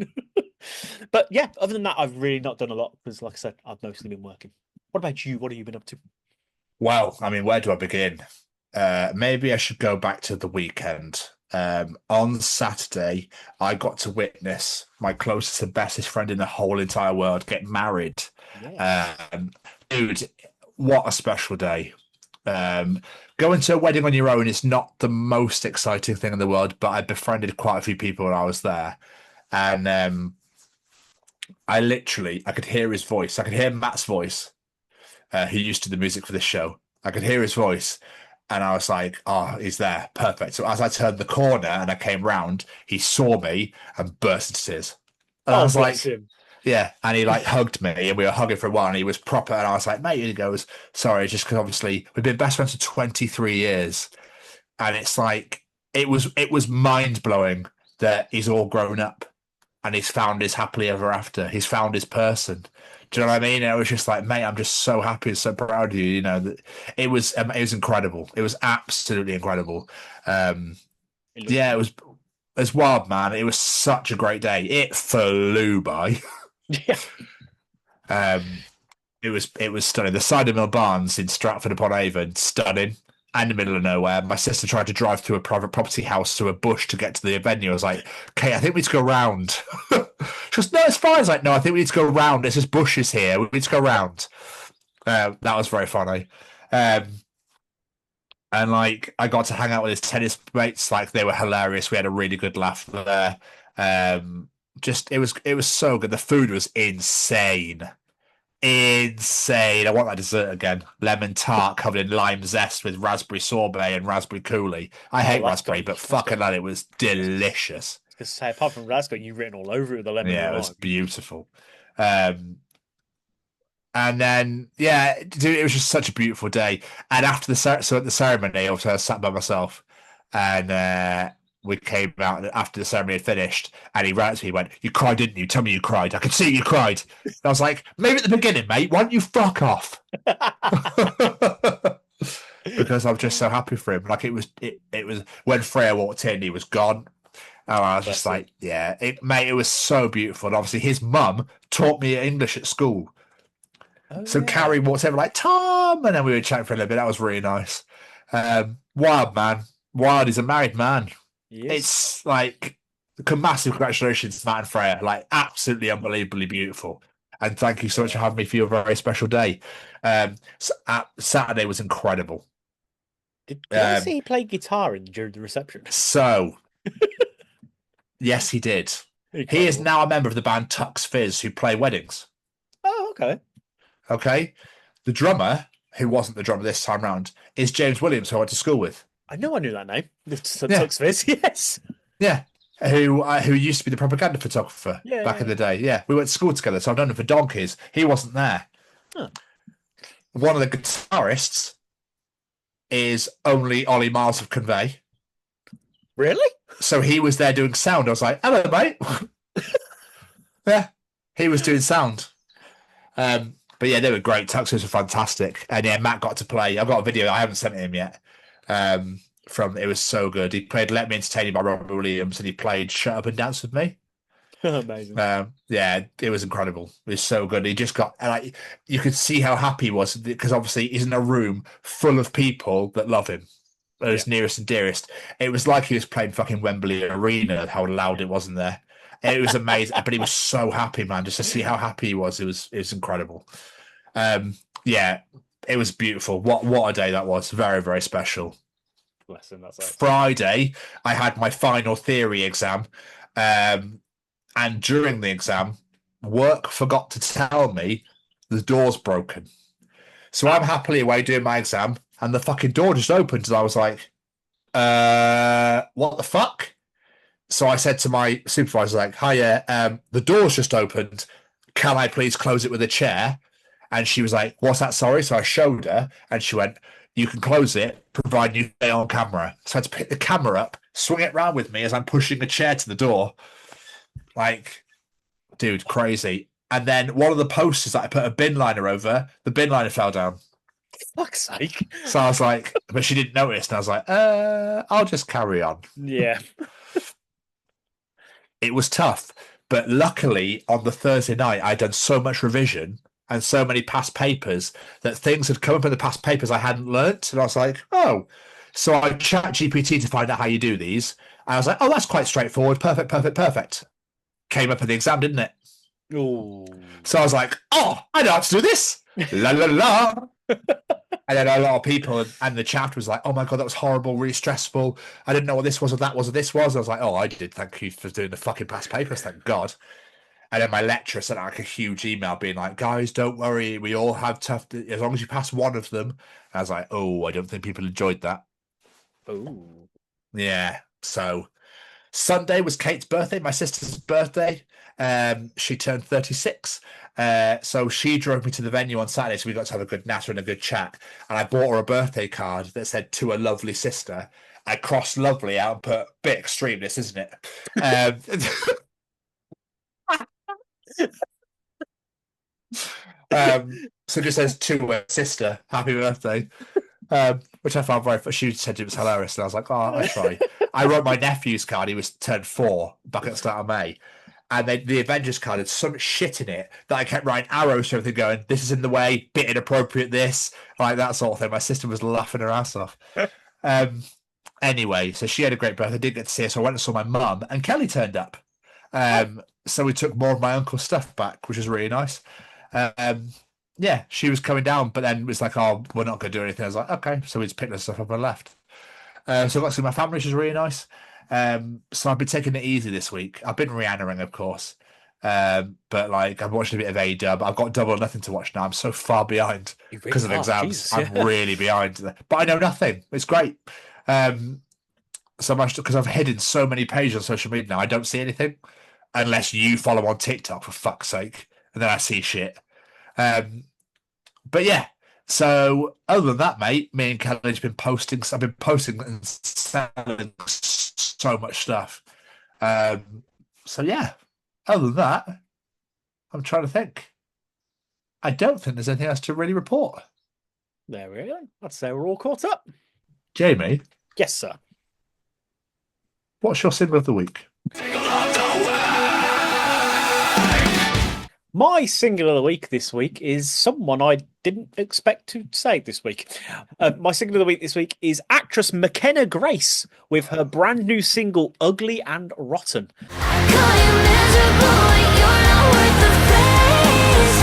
But yeah, other than that, I've really not done a lot because, like I said, I've mostly been working. What about you? What have you been up to? Well, I mean, where do I begin? Maybe I should go back to the weekend. On Saturday, I got to witness my closest and bestest friend in the whole entire world get married. Yeah. Dude, what a special day. Going to a wedding on your own is not the most exciting thing in the world, but I befriended quite a few people when I was there. And I could hear his voice. I could hear Matt's voice, who used to do the music for this show. I could hear his voice. And I was like, oh, he's there. Perfect. So as I turned the corner and I came round, he saw me and burst into tears. And I was like, him. yeah. And he like hugged me and we were hugging for a while and he was proper. And I was like, mate, and he goes, sorry, just because obviously we've been best friends for 23 years. And it's like, it was mind blowing that he's all grown up and he's found his happily ever after. He's found his person. Do you know what I mean? And it was just like, mate, I'm just so happy and so proud of you. You know, that it was incredible. It was absolutely incredible. Yeah, it was wild, man. It was such a great day. It flew by. Yeah. It was stunning. The Cider Mill Barns in Stratford upon Avon, stunning. And in the middle of nowhere. My sister tried to drive through a private property house to a bush to get to the venue. I was like, okay, I think we need to go round. She goes, no, it's fine. I was like, no, I think we need to go round. There's just bushes here. We need to go round. That was very funny. And like, I got to hang out with his tennis mates. Like, they were hilarious. We had a really good laugh there. It was so good. The food was insane. I want that dessert again. Lemon tart covered in lime zest with raspberry sorbet and raspberry coulis. I hate raspberry, but fucking hell, it was delicious. Because say, apart from raspberry, you've written all over it with the lemon. Yeah, it was beautiful. And then, yeah, dude, it was just such a beautiful day. And after the ceremony, obviously, I sat by myself, and we came out after the ceremony had finished, and he ran to me, he went, "You cried, didn't you? Tell me you cried. I could see you cried." And I was like, maybe at the beginning, mate. Why don't you fuck off? Because I'm just so happy for him. Like, it was when Freya walked in, he was gone. And I was just like, yeah, mate, it was so beautiful. And obviously his mum taught me English at school. So Carrie walked over like, Tom, and then we were chatting for a little bit. That was really nice. Wild, man. Wild. He's a married man. Yes. It's like, massive congratulations to Matt and Freya. Like, absolutely unbelievably beautiful. and thank you so much for having me for your very special day. Saturday was incredible. Did I see he played guitar during the reception? So, yes, he did. He is now a member of the band Tux Fizz, who play weddings. Oh, okay. Okay. The drummer, who wasn't the drummer this time round, is James Williams, who I went to school with. I know I knew that name. Tux Fizz, yes. Yeah. Who used to be the propaganda photographer back in the day. Yeah. We went to school together, so I've known him for donkeys. He wasn't there. Huh. One of the guitarists is only Ollie Miles of Convey. Really? So he was there doing sound. I was like, hello, mate. Yeah. He was doing sound. But yeah, they were great. Tuxes were fantastic. And yeah, Matt got to play. I've got a video. I haven't sent it him yet. It was so good. He played Let Me Entertain You by Robert Williams, and he played Shut Up and Dance With Me. Amazing. Yeah, it was incredible. It was so good. He just got, like, you could see how happy he was, because obviously he's in a room full of people that love him. His nearest and dearest. It was like he was playing fucking Wembley Arena, how loud it was in there. It was amazing. But he was so happy, man, just to see how happy he was. It was incredible. Yeah, it was beautiful. What a day that was. Very, very special. Bless him, that's it. Friday, I had my final theory exam. And during the exam, work forgot to tell me the door's broken. So I'm happily away doing my exam, and the fucking door just opened, and I was like, what the fuck? So I said to my supervisor, like, hiya, the door's just opened. Can I please close it with a chair? And she was like, what's that, sorry? So I showed her, and she went, you can close it, provided you stay on camera. So I had to pick the camera up, swing it round with me as I'm pushing a chair to the door. Like, dude, crazy. And then one of the posters that I put a bin liner over, the bin liner fell down. Fuck's sake. So I was like, but she didn't notice. And I was like, I'll just carry on. Yeah. It was tough. But luckily, on the Thursday night, I'd done so much revision and so many past papers that things had come up in the past papers I hadn't learnt. And I was like, oh. So I chat GPT to find out how you do these. And I was like, oh, that's quite straightforward. Perfect. Came up in the exam, didn't it? Ooh. So I was like, oh, I know how to do this. La la la. And then a lot of people and the chat was like, oh my God, that was horrible, really stressful. I didn't know what this was or that was or this was. I was like, oh, I did. Thank you for doing the fucking past papers. Thank God. And then my lecturer sent out like a huge email being like, guys, don't worry. We all have tough, as long as you pass one of them. And I was like, oh, I don't think people enjoyed that. Ooh. Yeah. So Sunday was Kate's birthday, my sister's birthday. She turned 36. So she drove me to the venue on Saturday, so we got to have a good natter and a good chat. And I bought her a birthday card that said, to a lovely sister. I crossed lovely out and put, bit extreme, this, isn't it? So it just says, to a sister, happy birthday. Which I found very funny. She said it was hilarious, and I was like, oh, I try. I wrote my nephew's card. He was turned 4 back at the start of May. And then the Avengers card had so much shit in it that I kept writing arrows to everything going, this is in the way, bit inappropriate, this, like that sort of thing. My sister was laughing her ass off. Anyway, so she had a great birthday. I didn't get to see her, so I went and saw my mum, and Kelly turned up. So we took more of my uncle's stuff back, which was really nice. Yeah, she was coming down, but then it was like, oh, we're not going to do anything. I was like, okay. So we just picked the stuff up and left. So I got to see my family, which was really nice. So I've been taking it easy this week. I've been Rihanna-ing, of course. But like, I'm watching a bit of A-Dub. I've got Double or Nothing to watch now. I'm so far behind because of exams. Jesus, I'm really behind. But I know nothing. It's great. So much because I've hidden so many pages on social media now. I don't see anything unless you follow on TikTok, for fuck's sake. And then I see shit. But yeah, so other than that, mate, me and Kelly have been posting. I've been posting and selling so much stuff. So yeah, other than that, I'm trying to think. I don't think there's anything else to really report. There we go. I'd say we're all caught up. Jamie? Yes, sir. What's your single of the week? My single of the week this week is someone I didn't expect to say this week. My single of the week this week is actress McKenna Grace with her brand new single, Ugly and Rotten. Call you miserable, you're not worth the face.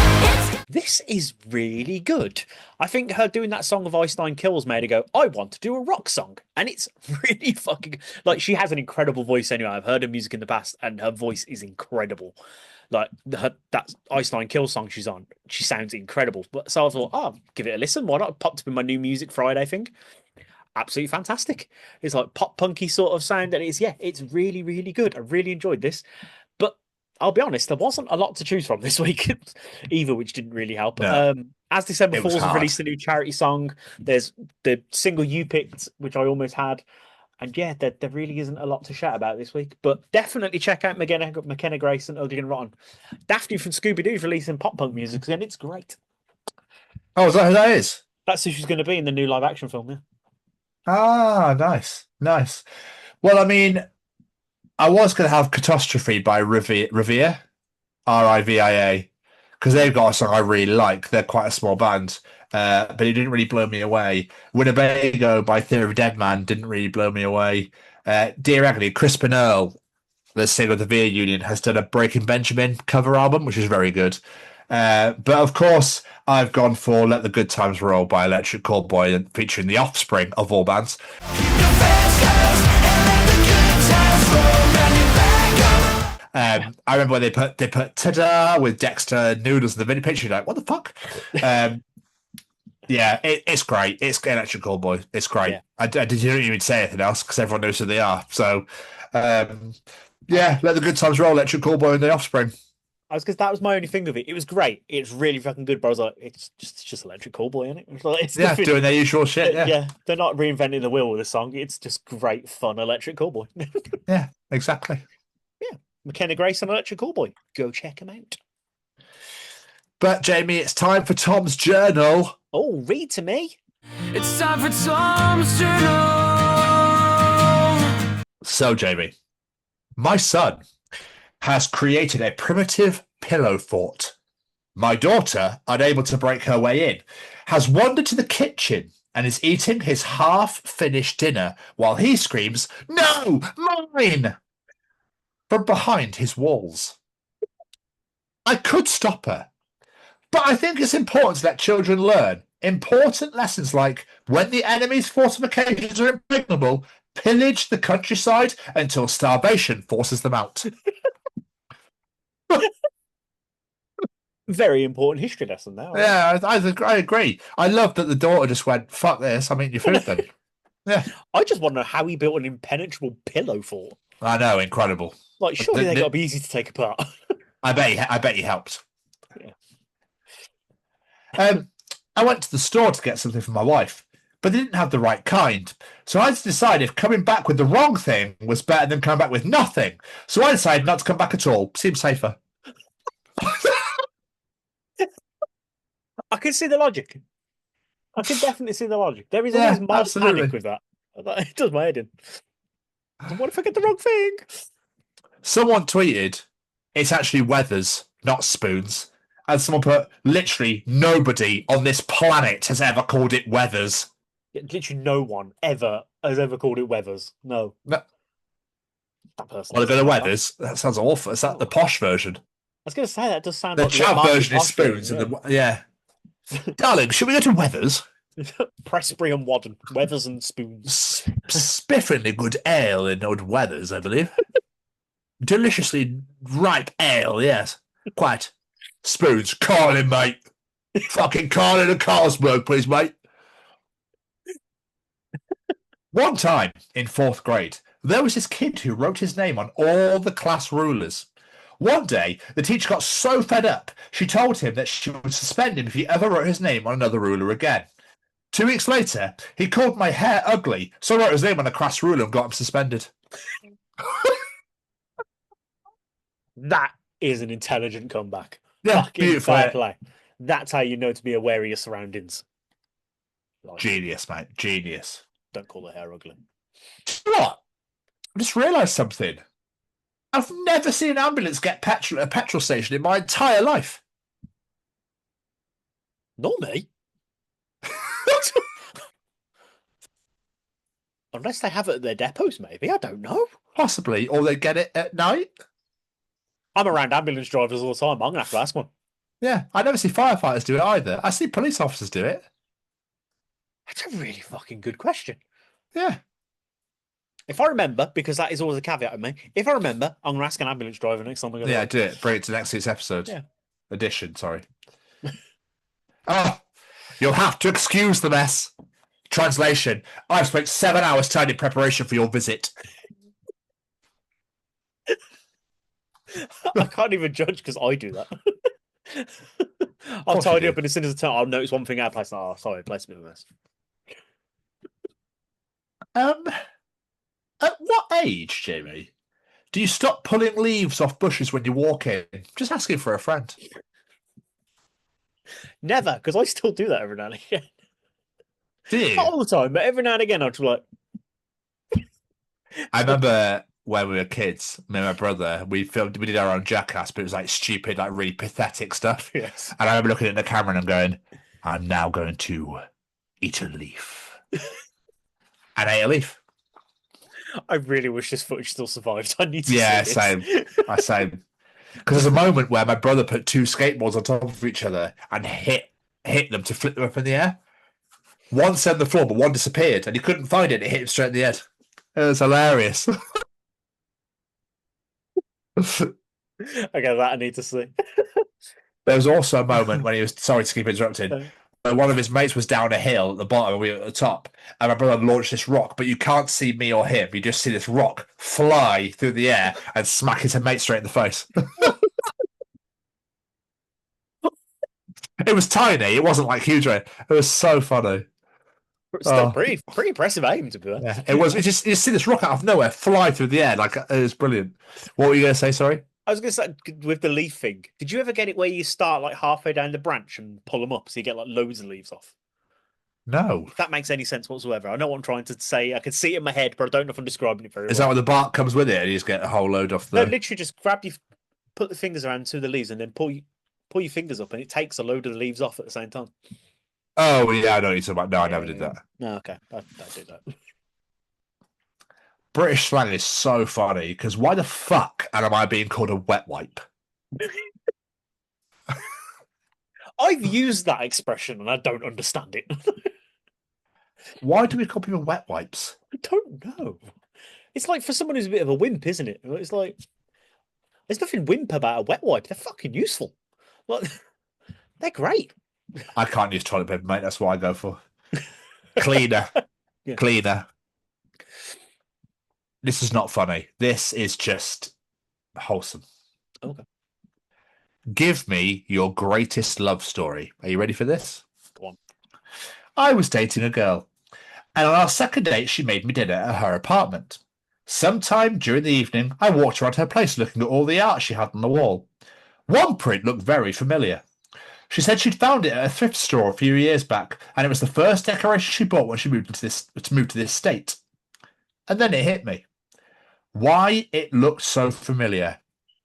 voice is really good. I think her doing that song of Ice Nine Kills made her go, I want to do a rock song. And it's really fucking like she has an incredible voice anyway. I've heard her music in the past and her voice is incredible. Like that Ice Nine Kills song she's on, she sounds incredible. But so I thought, oh, give it a listen. Why not? Popped up in my new music Friday thing. Absolutely fantastic. It's like pop punky sort of sound, and it's really, really good. I really enjoyed this. But I'll be honest, there wasn't a lot to choose from this week either, which didn't really help. No. As December It was Falls have hard. released a new charity song, there's the single you picked, which I almost had. And yeah, there really isn't a lot to shout about this week. But definitely check out McKenna Grace and Ugly and Rotten. Daphne from Scooby Doo's releasing pop punk music, and it's great. Oh, is that who that is? That's who she's going to be in the new live action film, yeah. Ah, nice. Well, I mean, I was going to have Catastrophe by Revere, RIVIA, because they've got a song I really like. They're quite a small band, but it didn't really blow me away. Winnebago by Theory of a Dead Man didn't really blow me away. Dear Agony, Crispin Earl, the singer of the Veer Union, has done a Breaking Benjamin cover album, which is very good. But of course, I've gone for Let the Good Times Roll by Electric Callboy, featuring The Offspring of all bands. I remember when they put ta-da with Dexter Noodles in the video picture. You're like, what the fuck? Yeah, it's great. It's Electric Callboy. It's great. Yeah. I didn't even say anything else because everyone knows who they are. So, yeah, Let the Good Times Roll, Electric Callboy and The Offspring. Because that was my only thing of it. It was great. It's really fucking good. But I was like, it's just Electric Callboy, isn't it? It's like, it's Yeah, nothing- doing their usual shit. Yeah, they're not reinventing the wheel with the song. It's just great fun Electric Callboy. yeah, exactly. McKenna Grace and Electric Callboy. Go check them out. But Jamie, it's time for Tom's journal. Oh, read to me. It's time for Tom's Journal. So, Jamie, my son has created a primitive pillow fort. My daughter, unable to break her way in, has wandered to the kitchen and is eating his half-finished dinner while he screams, "No, mine!" from behind his walls. I could stop her, but I think it's important to let children learn important lessons like when the enemy's fortifications are impregnable, pillage the countryside until starvation forces them out. Very important history lesson now. Yeah, I agree. I love that the daughter just went, fuck this, I'm eating your food then. Yeah. I just want to know how he built an impenetrable pillow fort. I know, incredible. Like, surely The- they got to be easy to take apart. I bet he helped. Yeah. I went to the store to get something for my wife, but they didn't have the right kind. So I had to decide if coming back with the wrong thing was better than coming back with nothing. So I decided not to come back at all. Seems safer. I can see the logic. I can definitely see the logic. There is Yeah, always mild absolutely. panic with that. It does my head in. What if I get the wrong thing? Someone tweeted, it's actually Weathers, not Spoons. And someone put, literally nobody on this planet has ever called it Weathers. Literally no one ever has ever called it Weathers. No. No. That person. Want to go to Weathers? That sounds awful. Is that the posh version? I was going to say that does sound The like chav Marky version is Posh version, Spoons. And yeah. Darling, should we go to Weathers? Pressbury and Wadden, Weathers and Spoons. Spiffingly good ale in old Weathers, I believe. Deliciously ripe ale, yes. Quite. Spoons, call him, mate. Fucking call in a Carlsberg, please, mate. One time in 4th grade, there was this kid who wrote his name on all the class rulers. One day, the teacher got so fed up, she told him that she would suspend him if he ever wrote his name on another ruler again. 2 weeks later, he called my hair ugly, so I wrote his name on a class ruler and got him suspended. That is an intelligent comeback. Yeah, Fucking beautiful. fair play. That's how you know to be aware of your surroundings. Like, Genius, mate. Genius. don't call the hair ugly. You know what? I just realised something. I've never seen an ambulance get petrol at a petrol station in my entire life. Not me. Unless they have it at their depots, maybe. I don't know. Possibly. Or they get it at night. I'm around ambulance drivers all the time. I'm going to have to ask one. Yeah, I never see firefighters do it either. I see police officers do it. That's a really fucking good question. Yeah. If I remember, because that is always a caveat with me, if I remember, I'm going to ask an ambulance driver next time I go to Yeah, work. do it. Bring it to next week's episode. Yeah. Edition, sorry. Oh, you'll have to excuse the mess. Translation. I've spent 7 hours tidying preparation for your visit. I can't even judge because I do that. I'll course you tidy do. up, and as soon as I turn, I'll notice one thing out of place. Oh, sorry, place me with this. At what age, Jamie, do you stop pulling leaves off bushes when you walk in? Just asking for a friend. Never, because I still do that every now and again. Do you? Not all the time, but every now and again, I'll just be like, I remember when we were kids, me and my brother, we did our own Jackass, but it was like stupid, like really pathetic stuff. yes. And I remember looking at the camera and I'm going, I'm now going to eat a leaf. And I ate a leaf. I really wish this footage still survived. I need to Yeah, see same. this. Same. Because there's a moment where my brother put two skateboards on top of each other and hit them to flip them up in the air. One set on the floor, but one disappeared, and he couldn't find it. It hit him straight in the head. It was hilarious. Okay, that I need to see. There was also a moment when he was, sorry to keep interrupting, Okay. but one of his mates was down a hill at the bottom and we were at the top, and my brother launched this rock, but you can't see me or him. You just see this rock fly through the air and smack his mate straight in the face. It was tiny. It wasn't like huge. It was so funny. Still Oh. pretty impressive aim, to be honest. Yeah, it was. You just see this rock out of nowhere fly through the air. Like, it was brilliant. What were you going to say? Sorry. I was going to say, with the leaf thing, did you ever get it where you start like halfway down the branch and pull them up so you get like loads of leaves off? No. If that makes any sense whatsoever. I know what I'm trying to say. I can see it in my head, but I don't know if I'm describing it very well. Is that when the bark comes with it and you just get a whole load off No, the... literally just put the fingers around to the leaves and then pull your fingers up and it takes a load of the leaves off at the same time. Oh, yeah, I know what you're talking about. No, I never did that. No, okay. I don't do that. British slang is so funny because why the fuck am I being called a wet wipe? I've used that expression and I don't understand it. Why do we call people wet wipes? I don't know. It's like for someone who's a bit of a wimp, isn't it? It's like there's nothing wimp about a wet wipe. They're fucking useful. Like they're great. I can't use toilet paper, mate. That's what I go for. Cleaner. Yeah. Cleaner. This is not funny. This is just wholesome. Okay. Give me your greatest love story. Are you ready for this? Go on. I was dating a girl, and on our second date, she made me dinner at her apartment. Sometime during the evening, I walked around her place looking at all the art she had on the wall. One print looked very familiar. She said she'd found it at a thrift store a few years back, and it was the first decoration she bought when she moved to this state. And then it hit me. Why it looked so familiar.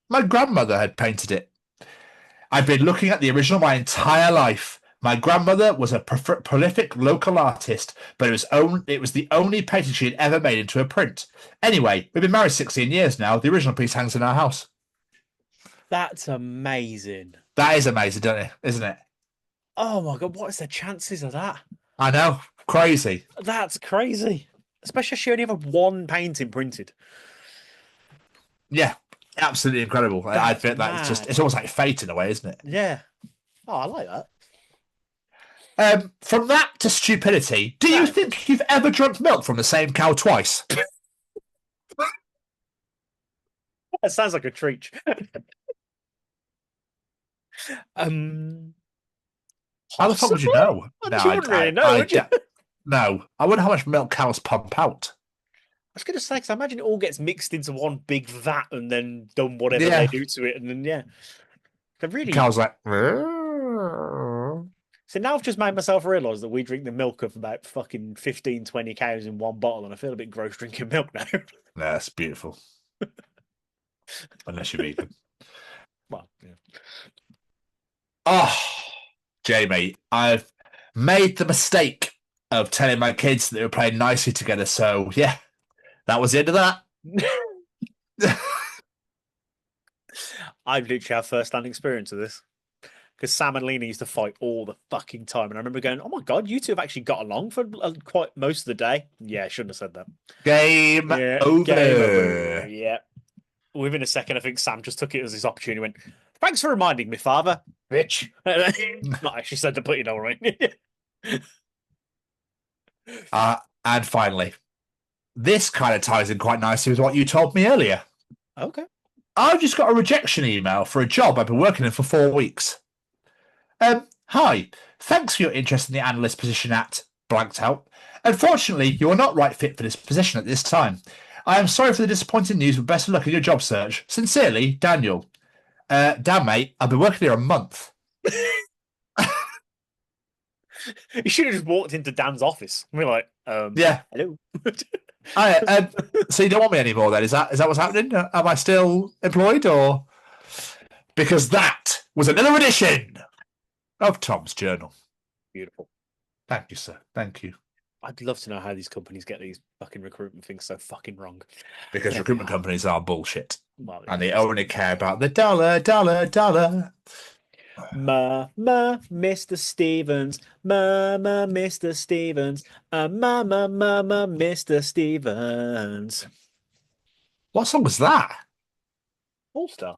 My grandmother had painted it. I've been looking at the original my entire life. My grandmother was a prolific local artist, but it was the only painting she had ever made into a print. Anyway, we've been married 16 years now. The original piece hangs in our house. That's amazing. That is amazing, isn't it? Oh my god, what is the chances of that? I know. Crazy. That's crazy. Especially if she only ever one painting printed. Yeah. Absolutely incredible. I That's think that mad. it's almost like fate in a way, isn't it? Yeah. Oh, I like that. From that to stupidity, do you think you've ever drunk milk from the same cow twice? That sounds like a treat. How the fuck would you know? You wouldn't really know, would you? No, I wonder how much milk cows pump out. I was going to say, because I imagine it all gets mixed into one big vat and then done whatever Yeah. they do to it. And then, yeah. They're really. Cows like. So now I've just made myself realise that we drink the milk of about fucking 15, 20 cows in one bottle. And I feel a bit gross drinking milk now. That's beautiful. Unless you're vegan. Well, yeah. Oh, Jamie, I've made the mistake of telling my kids that they were playing nicely together. So, yeah, that was the end of that. I've literally had first-hand experience of this. because Sam and Lena used to fight all the fucking time, and I remember going, "Oh my god, you two have actually got along for quite most of the day." Yeah, I shouldn't have said that. Game Yeah, over. game over. Yeah. Within a second, I think Sam just took it as his opportunity. Went, "Thanks for reminding me, father, bitch." Not actually said to put it all right. And finally, this kind of ties in quite nicely with what you told me earlier. Okay. I've just got a rejection email for a job I've been working in for 4 weeks. Hi, thanks for your interest in the analyst position at blanked out. Unfortunately, you are not right fit for this position at this time. I am sorry for the disappointing news, but best of luck in your job search. Sincerely, Daniel. Dan, mate, I've been working here a month. You should have just walked into Dan's office and be like, Yeah. hello. So you don't want me anymore then? Is that what's happening? Am I still employed or? Because that was another edition of Tom's Journal. Beautiful. Thank you, sir. Thank you. I'd love to know how these companies get these fucking recruitment things so fucking wrong. Because recruitment companies are bullshit. Well, And they only care about the dollar. Mr. Stevens. Mr. Stevens. Mr. Stevens. What song was that? All Star.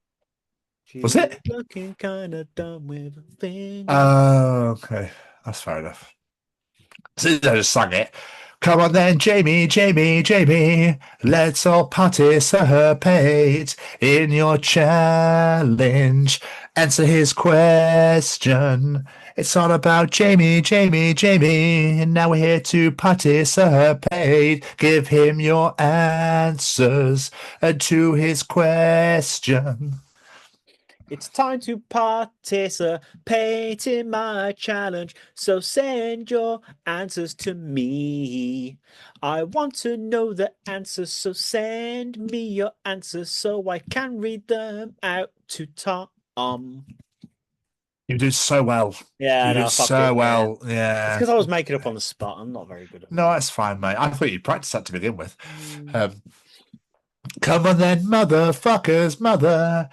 Was it? Looking kind of dumb with a finger. Oh, okay. That's fair enough. So I just sang it. Come on then, Jamie, let's all participate in your challenge. Answer his question. It's all about Jamie, and now we're here to participate. Give him your answers to his question. It's time to participate in my challenge, so send your answers to me. I want to know the answers, so send me your answers so I can read them out to Tom. You do so well. Yeah, You do no, fuck so it, well. It's Yeah. because I was making up on the spot. I'm not very good at No, that's fine, mate. I thought you'd practice that to begin with. Come on then, motherfuckers, mothers.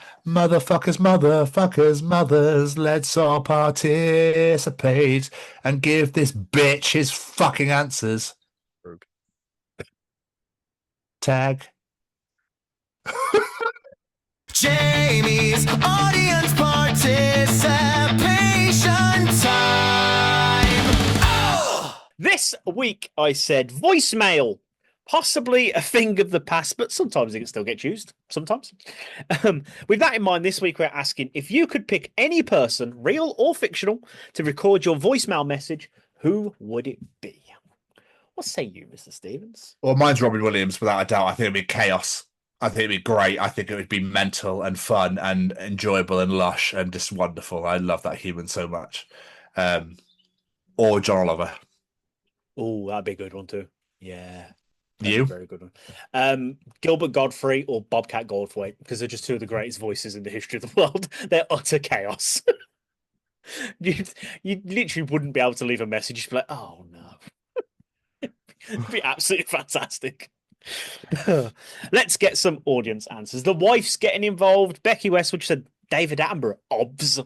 Let's all participate and give this bitch his fucking answers. Tag. Jamie's audience participation time. Oh! This week I said voicemail. Possibly a thing of the past, but sometimes it can still get used. Sometimes. With that in mind, this week we're asking if you could pick any person, real or fictional, to record your voicemail message, who would it be? What say you, Mr. Stevens? Well, mine's Robin Williams, without a doubt. I think it'd be chaos. I think it'd be great. I think it would be mental and fun and enjoyable and lush and just wonderful. I love that human so much. Or John Oliver. Oh, that'd be a good one too. Yeah. You? Very good one. Gilbert Godfrey or Bobcat Goldthwait, because they're just two of the greatest voices in the history of the world. They're utter chaos. you literally wouldn't be able to leave a message. You'd be like, oh no. It'd be absolutely fantastic. Let's get some audience answers. The wife's getting involved. Becky Westwood said David Attenborough. Obs.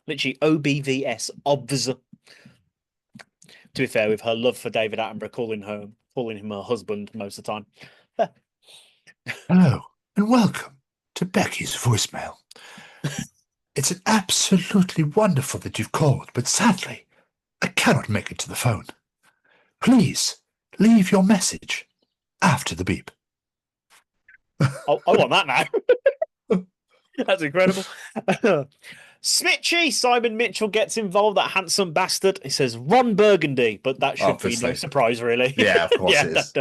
Literally OBVS. Obs. To be fair, with her love for David Attenborough, calling him her husband most of the time. Hello and welcome to Becky's voicemail. It's absolutely wonderful that you've called, but sadly, I cannot make it to the phone. Please leave your message after the beep. I want that now. That's incredible. Smitchy, Simon Mitchell gets involved, that handsome bastard. He says Ron Burgundy, but that should be no surprise, really. Yeah, of course it is.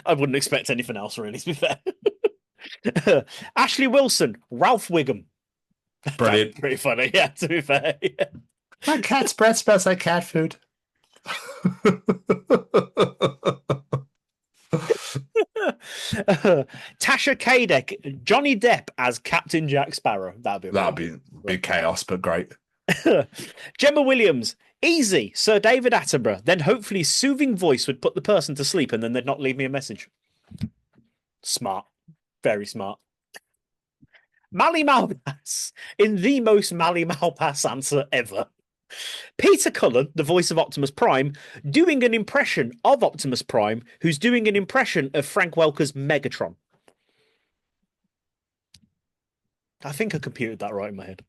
I wouldn't expect anything else, really, to be fair. Ashley Wilson, Ralph Wiggum. Brilliant. That's pretty funny, yeah, to be fair. Yeah. My cat's breath smells like cat food. Tasha Kadek, Johnny Depp as Captain Jack Sparrow. That'd be chaos, but great. Gemma Williams, easy. Sir David Attenborough. Then hopefully his soothing voice would put the person to sleep, and then they'd not leave me a message. Smart, very smart. Mally Malpass in the most Mally Malpass answer ever. Peter Cullen, the voice of Optimus Prime, doing an impression of Optimus Prime, who's doing an impression of Frank Welker's Megatron. I think I computed that right in my head.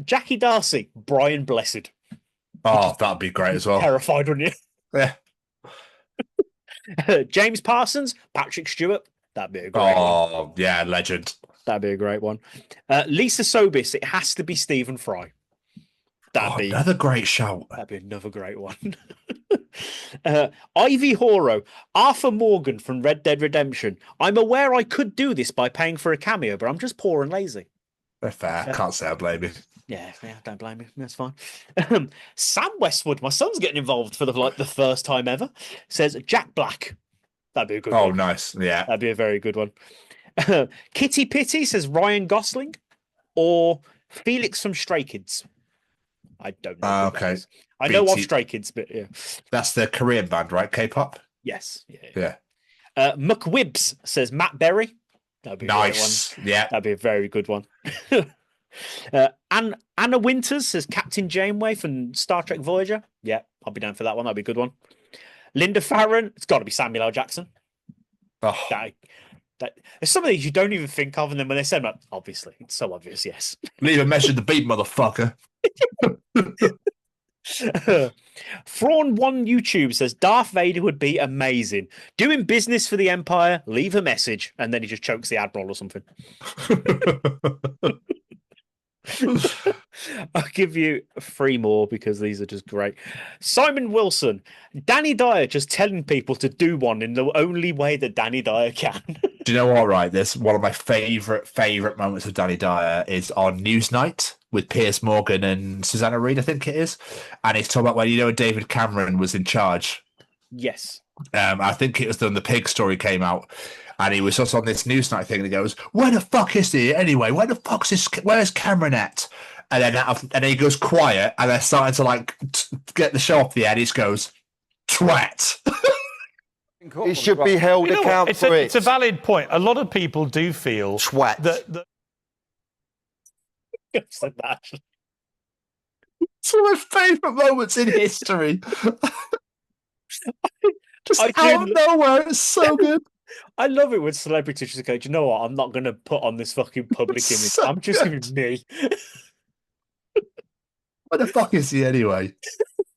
Jackie Darcy, Brian Blessed. Oh, that'd be great as well. Terrified, wouldn't Yeah. you? James Parsons, Patrick Stewart. That'd be a great one. Oh, yeah, legend. That'd be a great one. Lisa Sobis, it has to be Stephen Fry. That'd be another great shout. That'd be another great one. Ivy Horo, Arthur Morgan from Red Dead Redemption. I'm aware I could do this by paying for a cameo, but I'm just poor and lazy. They're fair. Can't say I blame you. Yeah, don't blame me. That's fine. Sam Westwood, my son's getting involved for the first time ever. Says Jack Black. That'd be a good one. Oh, nice. Yeah. That'd be a very good one. Kitty Pitty says Ryan Gosling or Felix from Stray Kids. I don't know. Okay. I know of BT. Stray Kids, but yeah. That's the Korean band, right? K-pop? Yes. Yeah. McWibbs says Matt Berry. That'd be a Nice. great one. Yeah. That'd be a very good one. Anna Winters says Captain Janeway from Star Trek Voyager. Yeah, I'll be down for that one. That'd be a good one. Linda Farron. It's got to be Samuel L. Jackson. Oh. There's some of these you don't even think of, and then when they say them, obviously, it's so obvious, yes. Leave a measure the beat, motherfucker. Thrawn One YouTube says Darth Vader would be amazing. Doing business for the Empire, leave a message, and then he just chokes the Admiral or something. I'll give you 3 more because these are just great. Simon Wilson, Danny Dyer just telling people to do one in the only way that Danny Dyer can. Do you know what, right? This one of my favourite moments of Danny Dyer is on Newsnight with Piers Morgan and Susanna Reid, I think it is. And he's talking about when, David Cameron was in charge. Yes. I think it was when the pig story came out. And he was just on this Newsnight thing and he goes, where the fuck is he anyway? Where's Cameron at? And then he goes quiet and they're starting to get the show off the air. He just goes, twat. He should be held accountable for it. It's a valid point. A lot of people do feel twat. that Said that. It's one of my favourite moments in history. Just out of nowhere, it's so good. I love it when celebrities just go, do you know what? I'm not going to put on this fucking public image. So I'm just going to be me. Where the fuck is he anyway?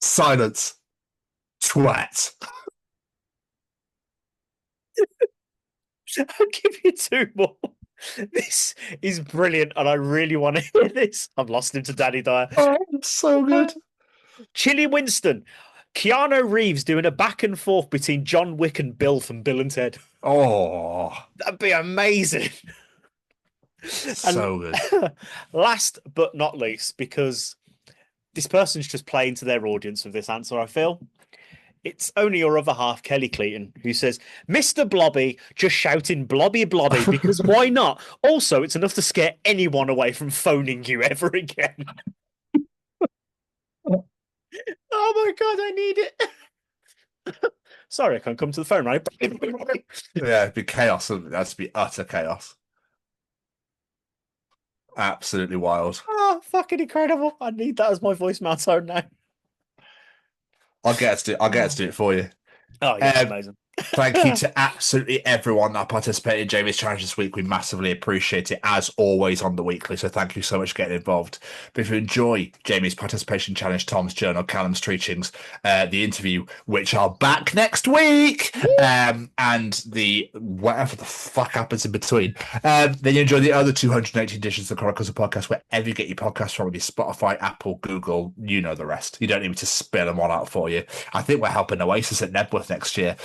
Silence. Twat. I'll give you 2 more. This is brilliant, and I really want to hear this. I've lost him to Danny Dyer. Oh, it's so good. Chili Winston. Keanu Reeves doing a back and forth between John Wick and Bill from Bill and Ted. Oh. That'd be amazing. So good. Last but not least, because this person's just playing to their audience with this answer, I feel. It's only your other half, Kelly Clayton, who says, Mr. Blobby just shouting blobby blobby because why not? Also, it's enough to scare anyone away from phoning you ever again. Oh my God, I need it. Sorry, I can't come to the phone, right? Yeah, it'd be chaos. That'd be utter chaos. Absolutely wild. Oh, fucking incredible. I need that as my voicemail tone now. I'll get to do it for you. Oh, yeah, amazing. Thank you to absolutely everyone that participated in Jamie's challenge this week. We massively appreciate it, as always, on the weekly. So thank you so much for getting involved. But if you enjoy Jamie's participation challenge, Tom's journal, Callum's Treachings, the interview, which are back next week, and the whatever the fuck happens in between, then you enjoy the other 218 editions of the Chronicles of Podcast, wherever you get your podcasts from, be Spotify, Apple, Google, you know the rest. You don't need me to spell them all out for you. I think we're helping Oasis at Nebworth next year.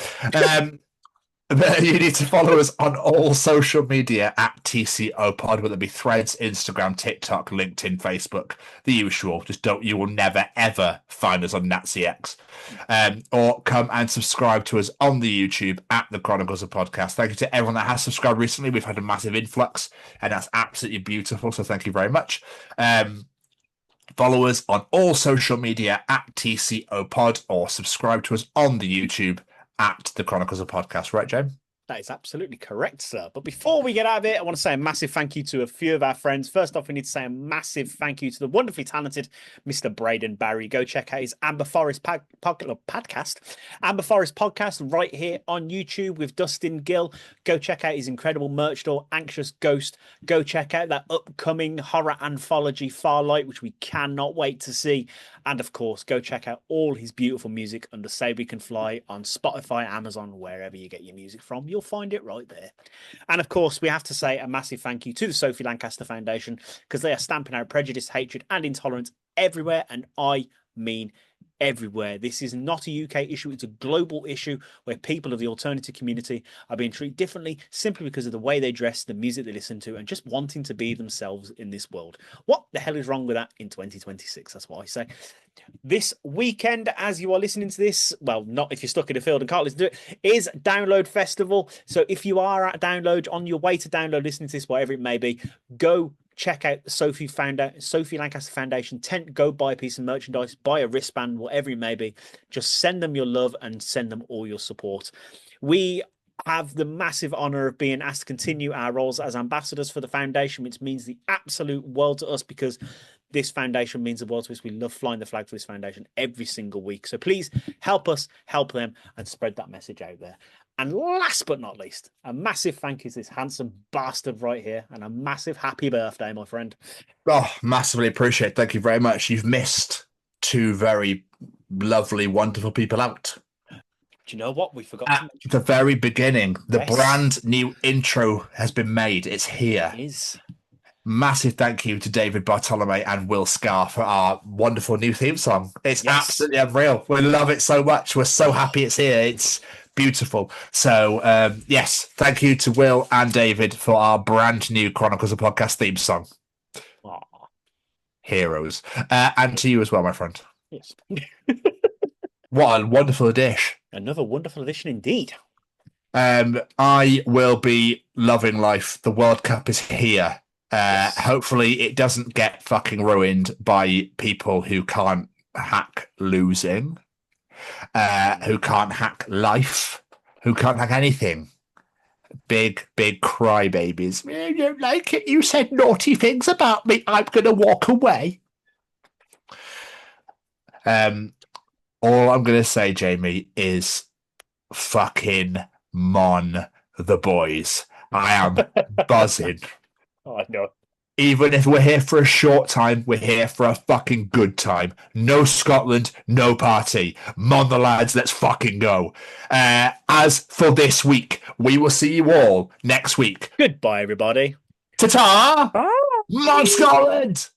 You need to follow us on all social media at TCO Pod, whether it be Threads, Instagram, TikTok, LinkedIn, Facebook, the usual. You will never ever find us on NaziX. Or come and subscribe to us on the YouTube at the Chronicles of Podcast. Thank you to everyone that has subscribed recently. We've had a massive influx, and that's absolutely beautiful. So thank you very much. Follow us on all social media at TCO Pod, or subscribe to us on the YouTube at the Chronicles of Podcast. Right, James? That is absolutely correct, sir. But before we get out of it, I want to say a massive thank you to a few of our friends. First off, we need to say a massive thank you to the wonderfully talented Mr. Braden Barry. Go check out his Amber Forest podcast. Amber Forest podcast right here on YouTube with Dustin Gill. Go check out his incredible merch store, Anxious Ghost. Go check out that upcoming horror anthology, Farlight, which we cannot wait to see. And of course, go check out all his beautiful music under Say We Can Fly on Spotify, Amazon, wherever you get your music from. You'll find it right there. And of course, we have to say a massive thank you to the Sophie Lancaster Foundation, because they are stamping out prejudice, hatred, and intolerance everywhere. And I mean everywhere. This is not a UK issue, it's a global issue where people of the alternative community are being treated differently simply because of the way they dress, the music they listen to, and just wanting to be themselves in this world. What the hell is wrong with that in 2026? That's what I say. This weekend, as you are listening to this, well, not if you're stuck in a field and can't listen to it, is Download Festival. So if you are at Download, on your way to Download, listening to this, whatever it may be, go check out the Sophie Lancaster Foundation tent. Go buy a piece of merchandise, buy a wristband, whatever it may be. Just send them your love and send them all your support. We have the massive honor of being asked to continue our roles as ambassadors for the foundation, which means the absolute world to us, because this foundation means the world to us. We love flying the flag for this foundation every single week. So please help us, help them, and spread that message out there. And last but not least, a massive thank you to this handsome bastard right here, and a massive happy birthday, my friend. Oh, massively appreciate it. Thank you very much. You've missed two very lovely, wonderful people out. Do you know what? We forgot at the very beginning. The Yes. brand new intro has been made. It's here. It is. Massive thank you to David Bartolome and Will Scar for our wonderful new theme song. It's Yes. absolutely unreal. We love it so much. We're so happy it's here. It's beautiful. So, yes, thank you to Will and David for our brand new Chronicles of Podcast theme song. Aw, Heroes. And to you as well, my friend. yes. What a wonderful dish. Another wonderful edition indeed. I will be loving life. The World Cup is here. Hopefully it doesn't get fucking ruined by people who can't hack losing, who can't hack life, who can't hack anything. Big crybabies. You don't like it? You said naughty things about me. I'm going to walk away. All I'm going to say, Jamie, is fucking MON the boys. I am buzzing. Oh, I know. Even if we're here for a short time, we're here for a fucking good time. No Scotland, no party. MON the lads, let's fucking go. As for this week, we will see you all next week. Goodbye, everybody. Ta-ta! MON Scotland!